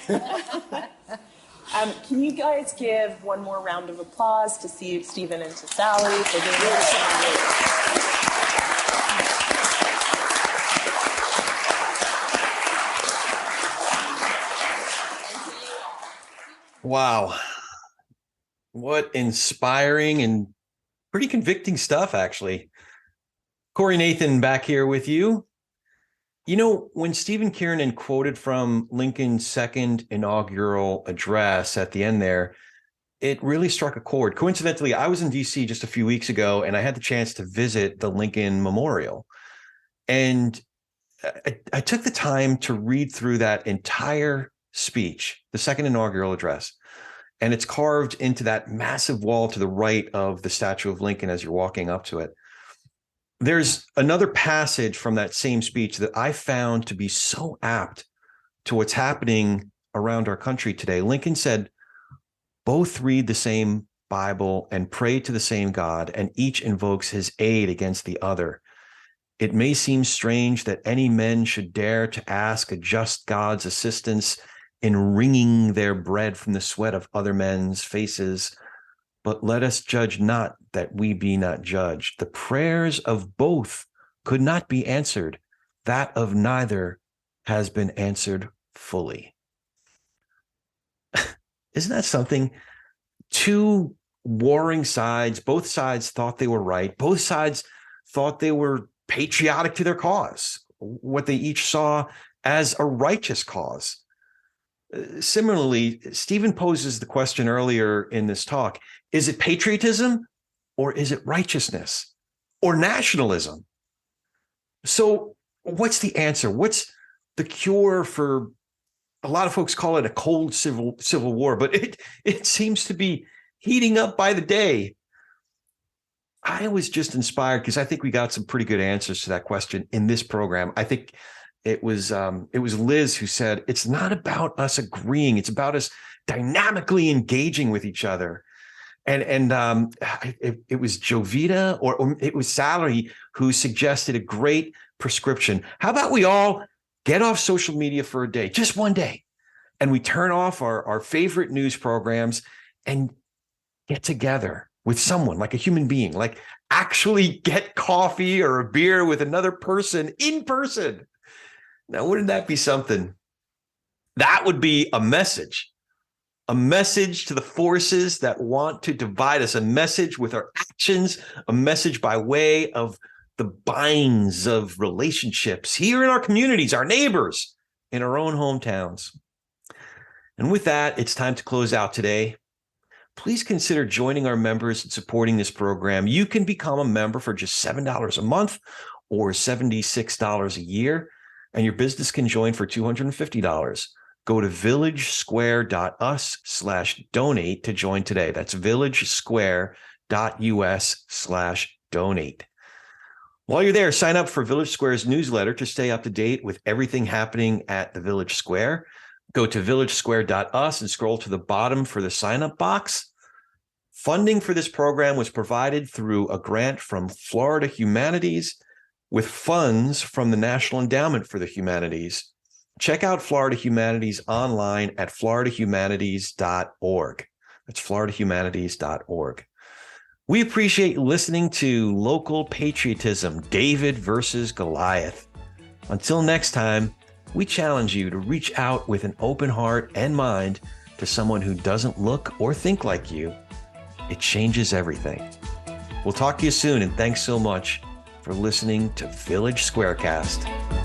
Can you guys give one more round of applause to Stephen and to Sally for being here tonight? Wow. What inspiring and pretty convicting stuff, actually. Corey Nathan back here with you. You know, when Stephen Kiernan quoted from Lincoln's second inaugural address at the end there, it really struck a chord. Coincidentally, I was in D.C. just a few weeks ago, and I had the chance to visit the Lincoln Memorial. And I took the time to read through that entire speech, the second inaugural address. And it's carved into that massive wall to the right of the statue of Lincoln as you're walking up to it. There's another passage from that same speech that I found to be so apt to what's happening around our country today. Lincoln said, both read the same Bible and pray to the same God, and each invokes his aid against the other. It may seem strange that any men should dare to ask a just God's assistance in wringing their bread from the sweat of other men's faces. But let us judge not that we be not judged. The prayers of both could not be answered. That of neither has been answered fully. Isn't that something? Two warring sides, both sides thought they were right. Both sides thought they were patriotic to their cause, what they each saw as a righteous cause. Similarly, Stephen poses the question earlier in this talk, is it patriotism or is it righteousness or nationalism? So what's the answer? What's the cure for, a lot of folks call it a cold civil war, but it seems to be heating up by the day. I was just inspired because I think we got some pretty good answers to that question in this program. I think it was Liz who said, it's not about us agreeing. It's about us dynamically engaging with each other. And it was Jovita or it was Sally who suggested a great prescription. How about we all get off social media for a day, just one day, and we turn off our favorite news programs and get together with someone, like a human being, like actually get coffee or a beer with another person in person. Now, wouldn't that be something? That would be a message a message to the forces that want to divide us, a message with our actions, a message by way of the binds of relationships here in our communities, our neighbors, in our own hometowns. And with that, it's time to close out today. Please consider joining our members and supporting this program. You can become a member for just $7 a month or $76 a year, and your business can join for $250. Go to villagesquare.us/donate to join today. That's villagesquare.us/donate. While you're there, sign up for Village Square's newsletter to stay up to date with everything happening at the Village Square. Go to villagesquare.us and scroll to the bottom for the sign-up box. Funding for this program was provided through a grant from Florida Humanities with funds from the National Endowment for the Humanities. Check out Florida Humanities online at floridahumanities.org. That's floridahumanities.org. We appreciate listening to Local Patriotism, David versus Goliath. Until next time, we challenge you to reach out with an open heart and mind to someone who doesn't look or think like you. It changes everything. We'll talk to you soon, and thanks so much for listening to Village SquareCast.